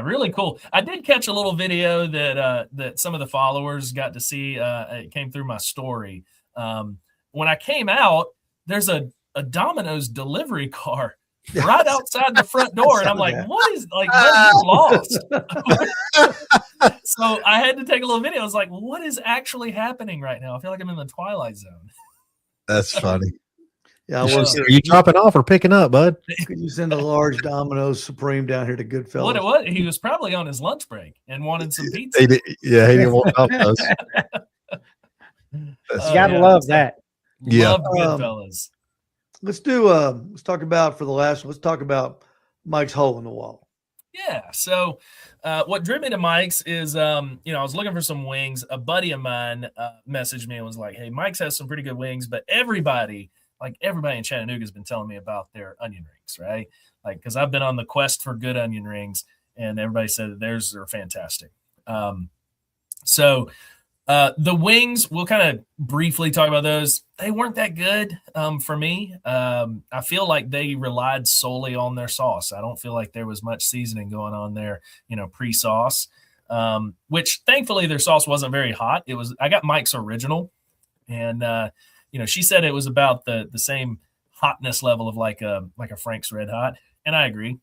really cool. I did catch a little video that some of the followers got to see. It came through my story. When I came out, there's a Domino's delivery car right outside the front door, and I'm like, "What is like? Buddy, you lost." So I had to take a little video. I was like, "What is actually happening right now?" I feel like I'm in the Twilight Zone. That's funny. Yeah, are you dropping off or picking up, bud? Could you send a large Domino's Supreme down here to Goodfellas? What? He was probably on his lunch break and wanted some pizza. He didn't want Domino's. You gotta love that. Love Goodfellas. Let's talk about Mike's hole in the wall. Yeah. So, what drew me to Mike's is, I was looking for some wings. A buddy of mine messaged me and was like, "Hey, Mike's has some pretty good wings, but everybody in Chattanooga has been telling me about their onion rings, right? Like, because I've been on the quest for good onion rings, and everybody said that theirs are fantastic. So the wings, we'll kind of briefly talk about those. They weren't that good for me. I feel like they relied solely on their sauce. I don't feel like there was much seasoning going on there, pre-sauce, which thankfully their sauce wasn't very hot. I got Mike's original, and she said it was about the same hotness level of like a Frank's Red Hot, and I agree.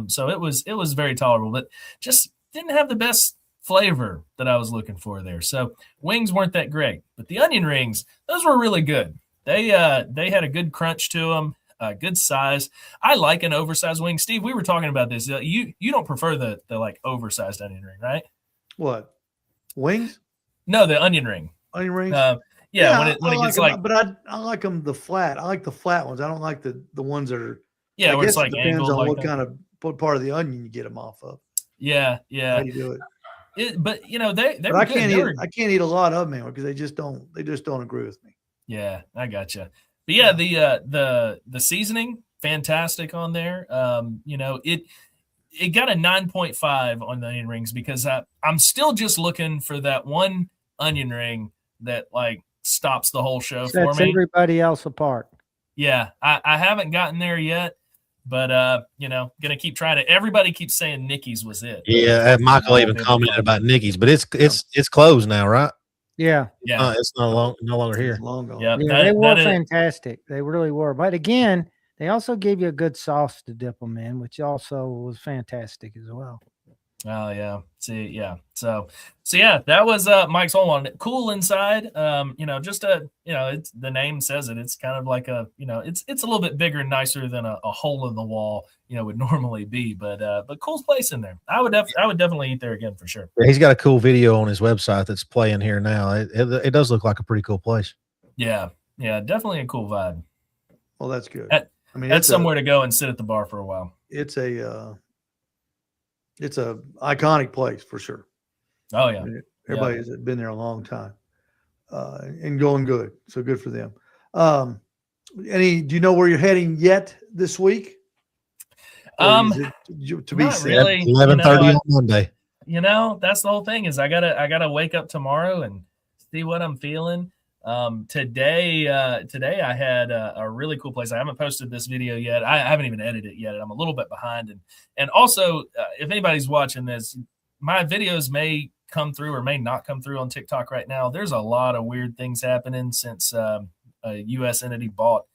So it was very tolerable, but just didn't have the best flavor that I was looking for there. So wings weren't that great, but the onion rings, those were really good. They had a good crunch to them, good size. I like an oversized wing. Steve, we were talking about this. You don't prefer the like oversized onion ring, right? What? Wings? No, the onion ring. Onion rings? Yeah, when it gets them, but I like them the flat. I like the flat ones. I don't like the ones that are. Yeah, where it's like depends angled. on what part of the onion you get them off of. Yeah. How you do it? But they. But I can't eat a lot of them anymore because they just don't agree with me. Yeah, I gotcha. But yeah, the seasoning fantastic on there. It got a 9.5 on the onion rings because I'm still just looking for that one onion ring that like stops the whole show for me. Sets everybody else apart. Yeah, I haven't gotten there yet. But gonna keep trying it. Everybody keeps saying Nikki's was it. Yeah, Michael even commented about Nikki's, but it's closed now, right? Yeah. It's no longer here. Long gone. Yeah, they were fantastic. They really were. But again, they also gave you a good sauce to dip them in, which also was fantastic as well. Oh yeah. See, yeah. So yeah, that was Mike's whole one. Cool inside. It's the name says it. It's kind of like it's a little bit bigger and nicer than a hole in the wall, would normally be. But cool place in there. I would definitely eat there again for sure. Yeah, he's got a cool video on his website that's playing here now. It does look like a pretty cool place. Yeah, definitely a cool vibe. Well, that's good. That's somewhere to go and sit at the bar for a while. It's a iconic place for sure. Oh yeah. Everybody's been there a long time, and going good. So good for them. Do you know where you're heading yet this week? To be said, really. 11:30 on Monday. That's the whole thing is I gotta wake up tomorrow and see what I'm feeling. Today I had a really cool place. I haven't posted this video yet. I haven't even edited it yet. I'm a little bit behind. And also, if anybody's watching this, my videos may come through or may not come through on TikTok right now. There's a lot of weird things happening since a U.S. entity bought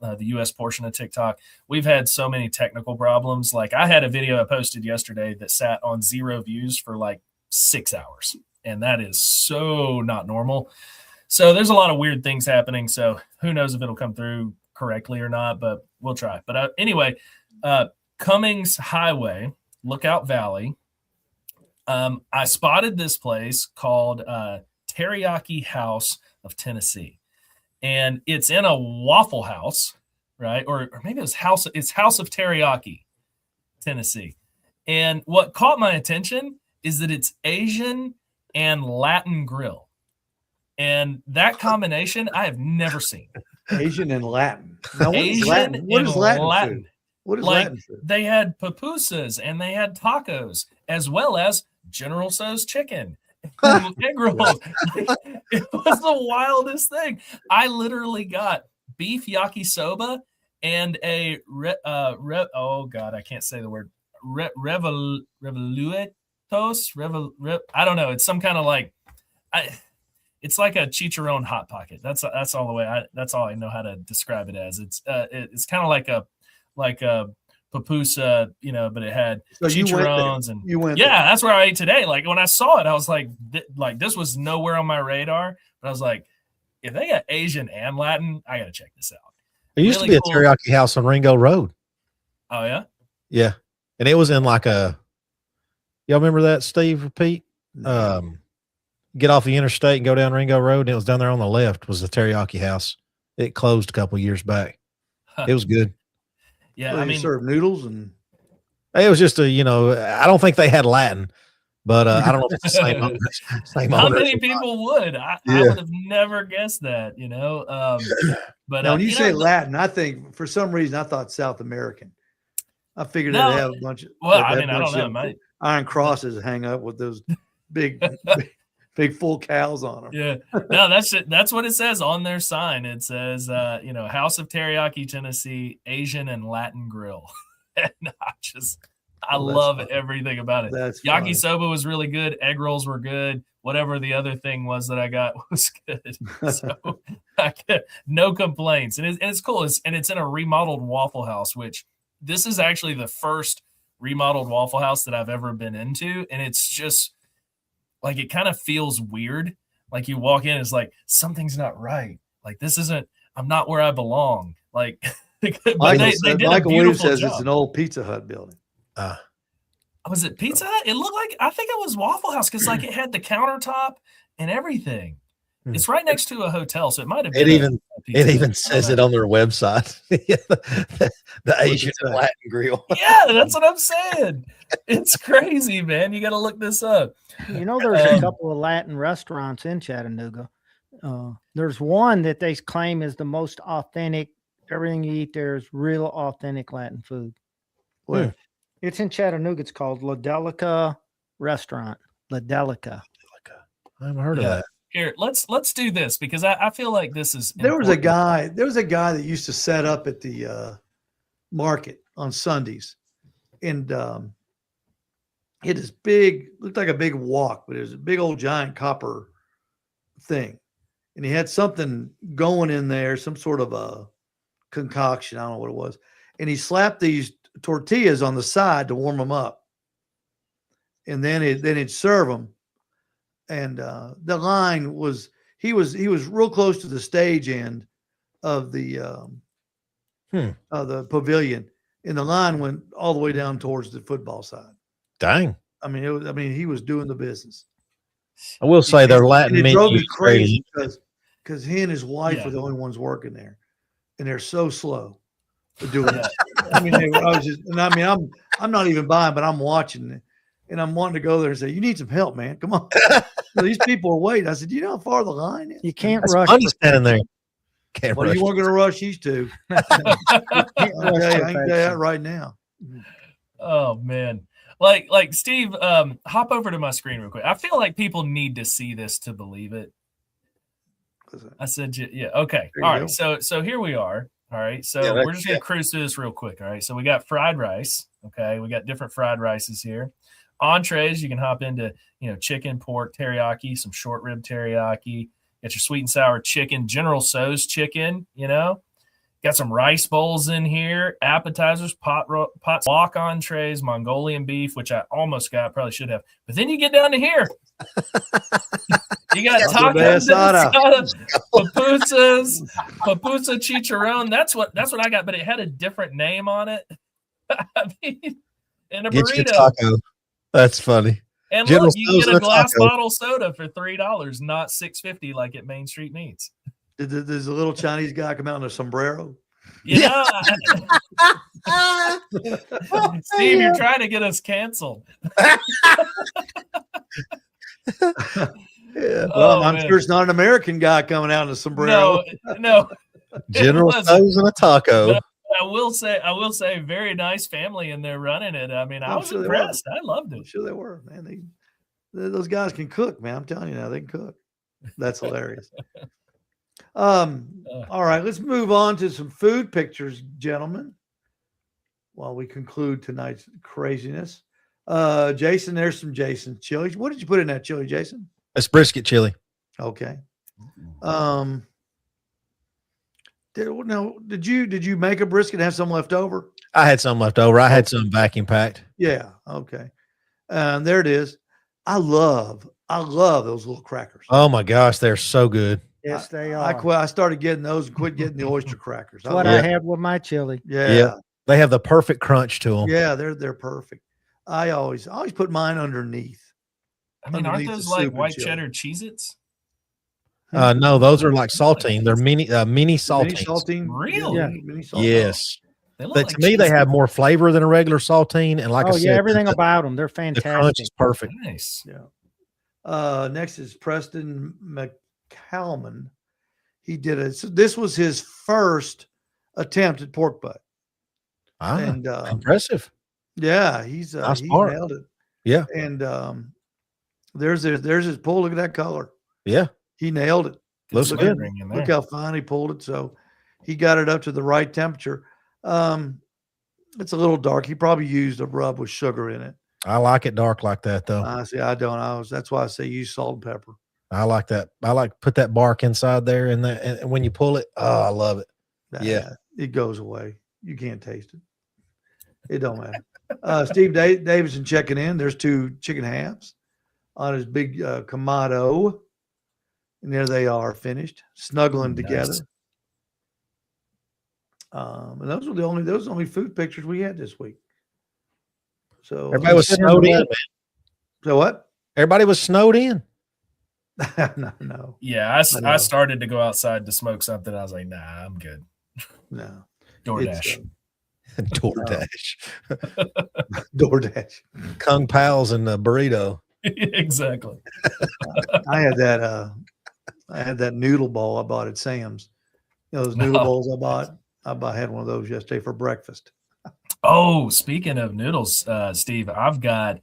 the U.S. portion of TikTok. We've had so many technical problems. Like I had a video I posted yesterday that sat on 0 views for like 6 hours. And that is so not normal. So there's a lot of weird things happening. So who knows if it'll come through correctly or not, but we'll try. But anyway, Cummings Highway, Lookout Valley. I spotted this place called Teriyaki House of Tennessee. And it's in a Waffle House, right? Or maybe it's House of Teriyaki, Tennessee. And what caught my attention is that it's Asian and Latin grill. And that combination I have never seen. Asian and Latin. Now, what is Latin? What is Latin food? What is Latin food? They had pupusas and they had tacos as well as General Tso's chicken. Egg rolls. It was the wildest thing. I literally got beef yakisoba and a oh god, I can't say the word revolutos. I don't know. It's some kind of like it's like a chicharron hot pocket. That's all the way. That's all I know how to describe it as. It's kind of like a pupusa, but it had chicharrones and that's where I ate today. Like when I saw it, I was like this was nowhere on my radar. But I was like, if they got Asian and Latin, I got to check this out. There used to be a teriyaki house on Ringo Road. Oh yeah, yeah, and it was in like y'all remember that, Steve or Pete? Get off the interstate and go down Ringo Road, and it was down there on the left was the teriyaki house. It closed a couple years back. It was good. Yeah, well, I mean, serve noodles and It was just I don't think they had Latin, but I don't know if it's the same owners. How many people would? I would have never guessed that, But now, when you say Latin, I think for some reason I thought South American. I figured they'd have a bunch of. Well, I don't know. Iron crosses hang up with those big full cows on them. Yeah, no, that's what it says on their sign. It says, House of Teriyaki, Tennessee, Asian and Latin Grill. And I love everything about it. Yakisoba was really good. Egg rolls were good. Whatever the other thing was that I got was good. So no complaints. And it's cool. It's in a remodeled Waffle House, which this is actually the first remodeled Waffle House that I've ever been into. And it's just like, it kind of feels weird. Like you walk in, it's like, something's not right. Like I'm not where I belong. Like, but they did Michael a Williams beautiful says job. it's an old Pizza Hut building. Was it Pizza Hut? It looked like, I think it was Waffle House because like it had the countertop and everything. It's right next to a hotel, so it might have been. It even says it on their website. the Asian and Latin grill. Yeah, that's what I'm saying. It's crazy, man. You got to look this up. There's a couple of Latin restaurants in Chattanooga. There's one that they claim is the most authentic. Everything you eat there is real authentic Latin food. Where? It's in Chattanooga. It's called La Delica Restaurant. La Delica. I haven't heard of that. Here, let's do this because I feel like this is important. There was a guy that used to set up at the market on Sundays, and he had this looked like a big wok, but it was a big old giant copper thing, and he had something going in there, some sort of a concoction. I don't know what it was, and he slapped these tortillas on the side to warm them up, and then he'd serve them. And the line was he was real close to the stage end of the pavilion, and the line went all the way down towards the football side. Dang! I mean, he was doing the business. I will say their Latin menu drove me crazy because he and his wife were the only ones working there, and they're so slow for doing that. I'm not even buying, but I'm watching it. And I'm wanting to go there and say, you need some help, man. Come on. These people are waiting. I said, do you know how far the line is? You can't rush. I'm standing there. Well, you weren't going to rush these two. I can tell you that right now. Oh, man. Like Steve, hop over to my screen real quick. I feel like people need to see this to believe it. I said, yeah. Okay. All right. So here we are. All right. So we're just going to cruise through this real quick. All right. So we got fried rice. Okay. We got different fried rices here. Entrees, you can hop into, chicken, pork, teriyaki, some short rib teriyaki. Got your sweet and sour chicken, General Tso's chicken, Got some rice bowls in here, appetizers, pot wok entrees, Mongolian beef, which I almost got, probably should have. But then you get down to here. You got tacos, papusa chicharron. That's what I got, but it had a different name on it. I mean, and a burrito. Taco. That's funny. And look, you can get a glass bottle soda for $3, not $6.50 like at Main Street Meats. Does a little Chinese guy come out in a sombrero? Steve, you're trying to get us canceled. Well, I'm sure it's not an American guy coming out in a sombrero. No. General Tso's and a taco. No, I will say, very nice family, and they're running it. I mean, I was impressed. I loved it. I'm sure they were, man. Those guys can cook, man. I'm telling you now, they can cook. That's hilarious. All right, let's move on to some food pictures, gentlemen, while we conclude tonight's craziness. Jason, there's some Jason's chili. What did you put in that chili, Jason? It's brisket chili. Okay. Did you make a brisket and have some left over? I had some left over. I had some vacuum packed. Yeah. Okay. There it is. I love those little crackers. Oh my gosh, they're so good. Yes, they are. I started getting those and quit getting the oyster crackers. That's what I had with my chili. Yeah. They have the perfect crunch to them. Yeah, they're perfect. I always put mine underneath. I mean, aren't those like white cheddar Cheez-Its? No, those are like saltine. They're mini saltines. Mini saltine? Really? Yeah. Mini saltine. Yes. They look But like to me, they cheese. have more flavor than a regular saltine. And like I Oh said, yeah, everything about them, they're the crunch fantastic. is perfect. Nice. Yeah. Next is Preston McCalman. He did it. So this was his first attempt at pork butt. And Impressive. yeah, he's Nice he part. nailed it. Yeah. And there's his pull. Look at that color. Yeah. He nailed it. Looks Look, good. Look how fine he pulled it. So he got it up to the right temperature. It's a little dark. He probably used a rub with sugar in it. I like it dark like that, though. See, I don't. That's why I say use salt and pepper. I like that. I like to put that bark inside there, and when you pull it, oh, I love it. Yeah, it goes away. You can't taste it. It don't matter. Steve Davidson checking in. There's 2 chicken halves on his big Kamado, and there they are, finished, snuggling together. And those were the only food pictures we had this week. So everybody was snowed in, man. So what? Everybody was snowed in. No. Yeah, I started to go outside to smoke something. I was like, nah, I'm good. No. DoorDash. DoorDash. Kung Pao's and the burrito. Exactly. I had that noodle bowl I bought at Sam's. You know those noodle bowls I bought? I had one of those yesterday for breakfast. Oh, speaking of noodles, Steve, I've got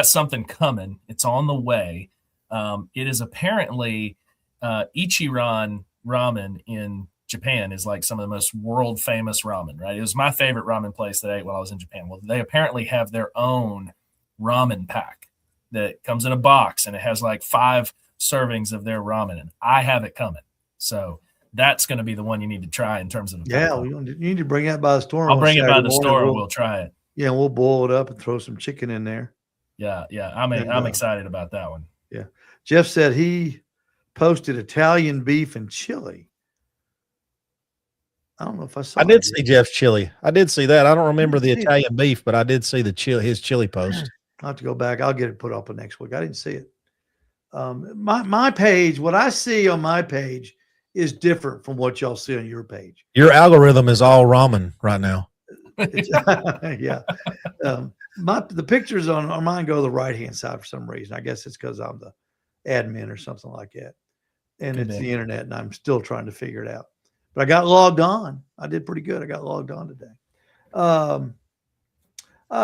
something coming. It's on the way. It is apparently Ichiran ramen in Japan is like some of the most world famous ramen, right? It was my favorite ramen place that I ate while I was in Japan. Well, they apparently have their own ramen pack that comes in a box, and it has like 5 servings of their ramen, and I have it coming. So that's going to be the one you need to try in terms of you need to bring that by the store. I'll bring it by the store and we'll try it. Yeah, we'll boil it up and throw some chicken in there. Yeah. I'm excited about that one. Yeah. Jeff said he posted Italian beef and chili. I don't know if I saw. I did see Jeff's chili. I did see that. I don't remember the Italian beef, but I did see his chili post. I'll have to go back. I'll get it put up next week. I didn't see it. My page, what I see on my page is different from what y'all see on your page. Your algorithm is all ramen right now. Yeah. The pictures on mine go to the right-hand side for some reason. I guess it's because I'm the admin or something like that. And it's the internet, and I'm still trying to figure it out. But I got logged on. I did pretty good. I got logged on today. I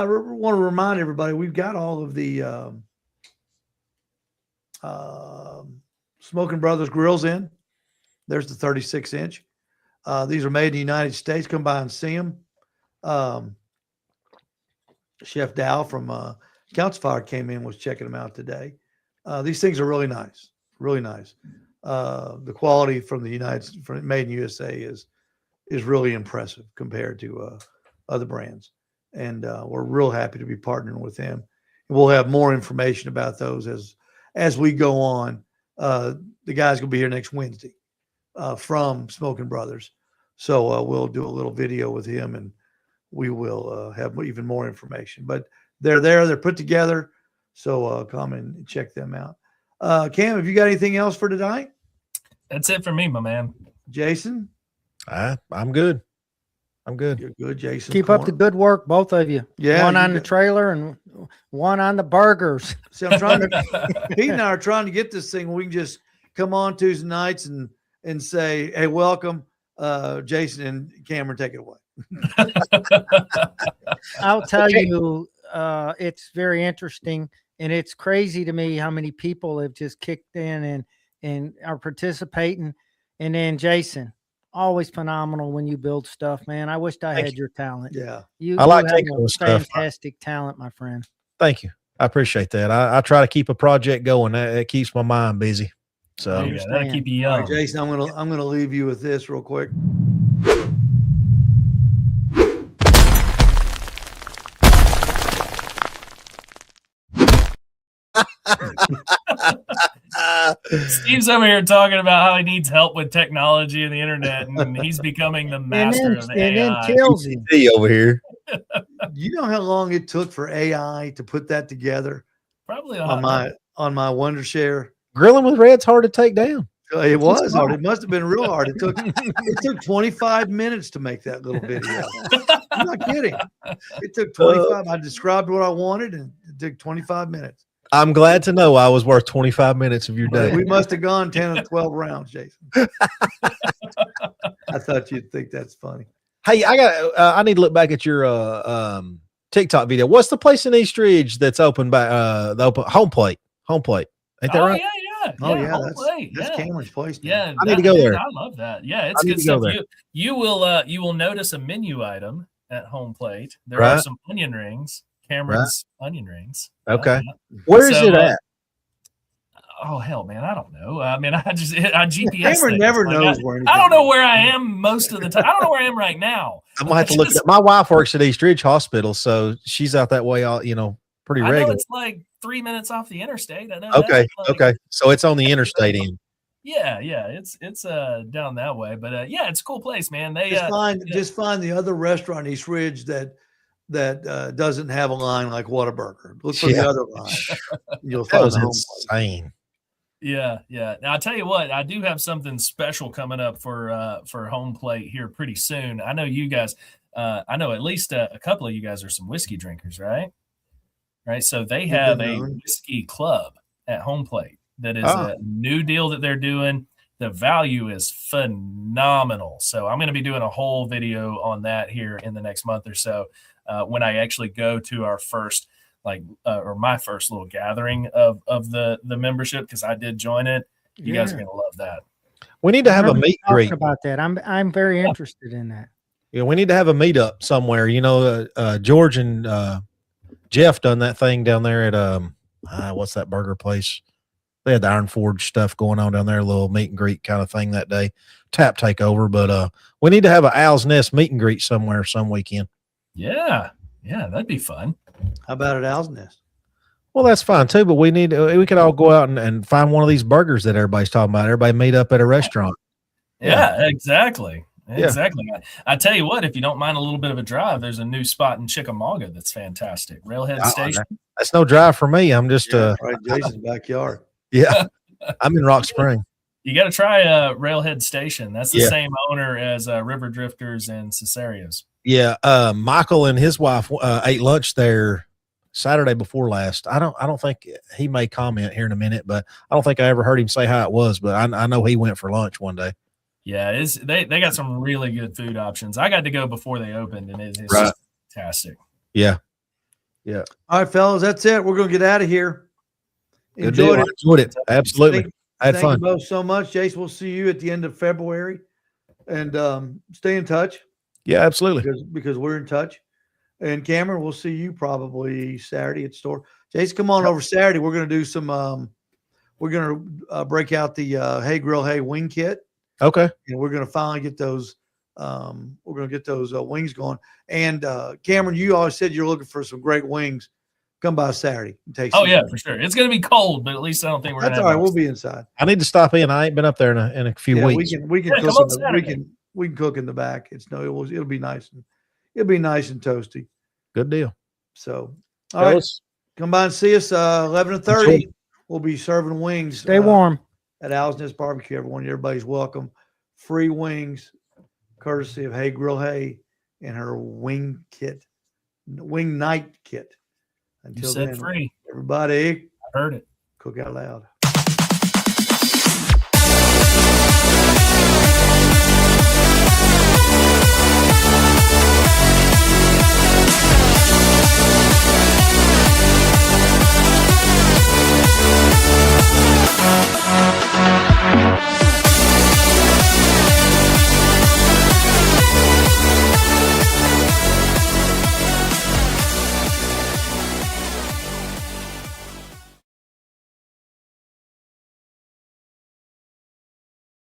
want to remind everybody, we've got all of the Smoking Brothers grills in. There's the 36-inch. These are made in the United States. Come by and see them. Chef Dow from Count's Fire came in, was checking them out today. These things are really nice. Really nice. The quality from made in USA is really impressive compared to other brands. And we're real happy to be partnering with them. And we'll have more information about those as we go on. The guy's going to be here next Wednesday from Smoking Brothers. So we'll do a little video with him, and we will have even more information. But they're there. They're put together. So come and check them out. Cam, have you got anything else for tonight? That's it for me, my man. Jason? I'm good. I'm good. You're good, Jason. Keep up the good work, both of you. Yeah. One on the trailer and one on the burgers. See, I'm trying to, Pete and I are trying to get this thing. We can just come on Tuesday nights and say, hey, welcome, Jason and Cameron, take it away. I'll tell you, it's very interesting, and it's crazy to me how many people have just kicked in and are participating. And then Jason, always phenomenal when you build stuff, man. I wished I had your talent. Yeah. I like you taking have those stuff. fantastic talent, my friend. Thank you. I appreciate that. I try to keep a project going. That keeps my mind busy. So that'll keep you young. Right, Jason, I'm gonna leave you with this real quick. Steve's over here talking about how he needs help with technology and the internet, and he's becoming the master of AI. And then kills him. over here. You know how long it took for AI to put that together? Probably on my Wondershare. Grilling with Red's hard to take down. It was hard. It must have been real hard. It took 25 minutes to make that little video. I'm not kidding. It took 25. I described what I wanted, and it took 25 minutes. I'm glad to know I was worth 25 minutes of your day. We must have gone 10 or 12 rounds, Jason. I thought you'd think that's funny. Hey, I need to look back at your TikTok video. What's the place in East Ridge that's open by the open home plate? Ain't that right? That's Cameron's place. Man. Yeah, I need to go there. I love that. Yeah, it's good stuff. You will notice a menu item at home plate. There are some onion rings. Cameron's onion rings. Okay. Where is it at? Oh hell, man, I don't know. I mean, I GPS. Cameron never knows where. I don't know where I am most of the time. I don't know where I am right now. I'm gonna have to look. My wife works at East Ridge Hospital, so she's out that way. Pretty regular. I know it's like 3 minutes off the interstate. I know. Okay. Okay. So it's on the interstate end. Yeah. It's down that way, but yeah, it's a cool place, man. They just find the other restaurant in East Ridge that doesn't have a line like Whataburger. Look for the other line. You'll find the insane. Yeah. Now I'll tell you what, I do have something special coming up for home plate here pretty soon. I know you guys. I know at least a couple of you guys are some whiskey drinkers, right? Right. So they have a whiskey club at home plate. That is a new deal that they're doing. The value is phenomenal. So I'm going to be doing a whole video on that here in the next month or so. When I actually go to our first, or my first little gathering of the membership, because I did join it. You guys are going to love that. We need to have a meet and greet about that. I'm very interested in that. Yeah, we need to have a meetup somewhere. George and Jeff done that thing down there at what's that burger place? They had the Iron Forge stuff going on down there, a little meet and greet kind of thing that day. Tap takeover, but we need to have an Owl's Nest meet and greet somewhere some weekend. Yeah, that'd be fun. How about at Owl's Nest? Well, that's fine too, but we could all go out and find one of these burgers that everybody's talking about. Everybody meet up at a restaurant. Yeah, exactly. Exactly. I tell you what, if you don't mind a little bit of a drive, there's a new spot in Chickamauga that's fantastic. Railhead Station. That's no drive for me. I'm just right, Jason's backyard. Yeah, I'm in Rock Spring. You got to try Railhead Station. That's the same owner as River Drifters and Cesarios. Yeah, Michael and his wife ate lunch there Saturday before last. I don't think he may comment here in a minute, but I don't think I ever heard him say how it was. But I know he went for lunch one day. Yeah, they got some really good food options. I got to go before they opened, and it's just fantastic. Yeah. All right, fellas, that's it. We're gonna get out of here. Enjoyed it. Absolutely. I had fun. Thank you both so much, Jason. We'll see you at the end of February, and stay in touch. Yeah, absolutely. Because we're in touch. And Cameron, we'll see you probably Saturday at the store. Jason, come on over Saturday. We're gonna do some. We're gonna break out the Hey Grill Hey wing kit. Okay. And we're going to finally get those. We're going to get those wings going. And Cameron, you always said you're looking for some great wings. Come by Saturday and take. Oh yeah, for sure. It's going to be cold, but at least I don't think we're. That's all right. We'll be inside. I need to stop in. I ain't been up there in a few weeks. We can cook. We can cook in the back. It'll be nice and toasty. Good deal. So all right, come by and see us 11:30. We'll be serving wings. Stay warm. At Owl's Nest Barbecue, everybody's welcome. Free wings, courtesy of Hey Grill Hey and her wing night kit. Until you said then, free. Everybody, I heard it. Cook out loud.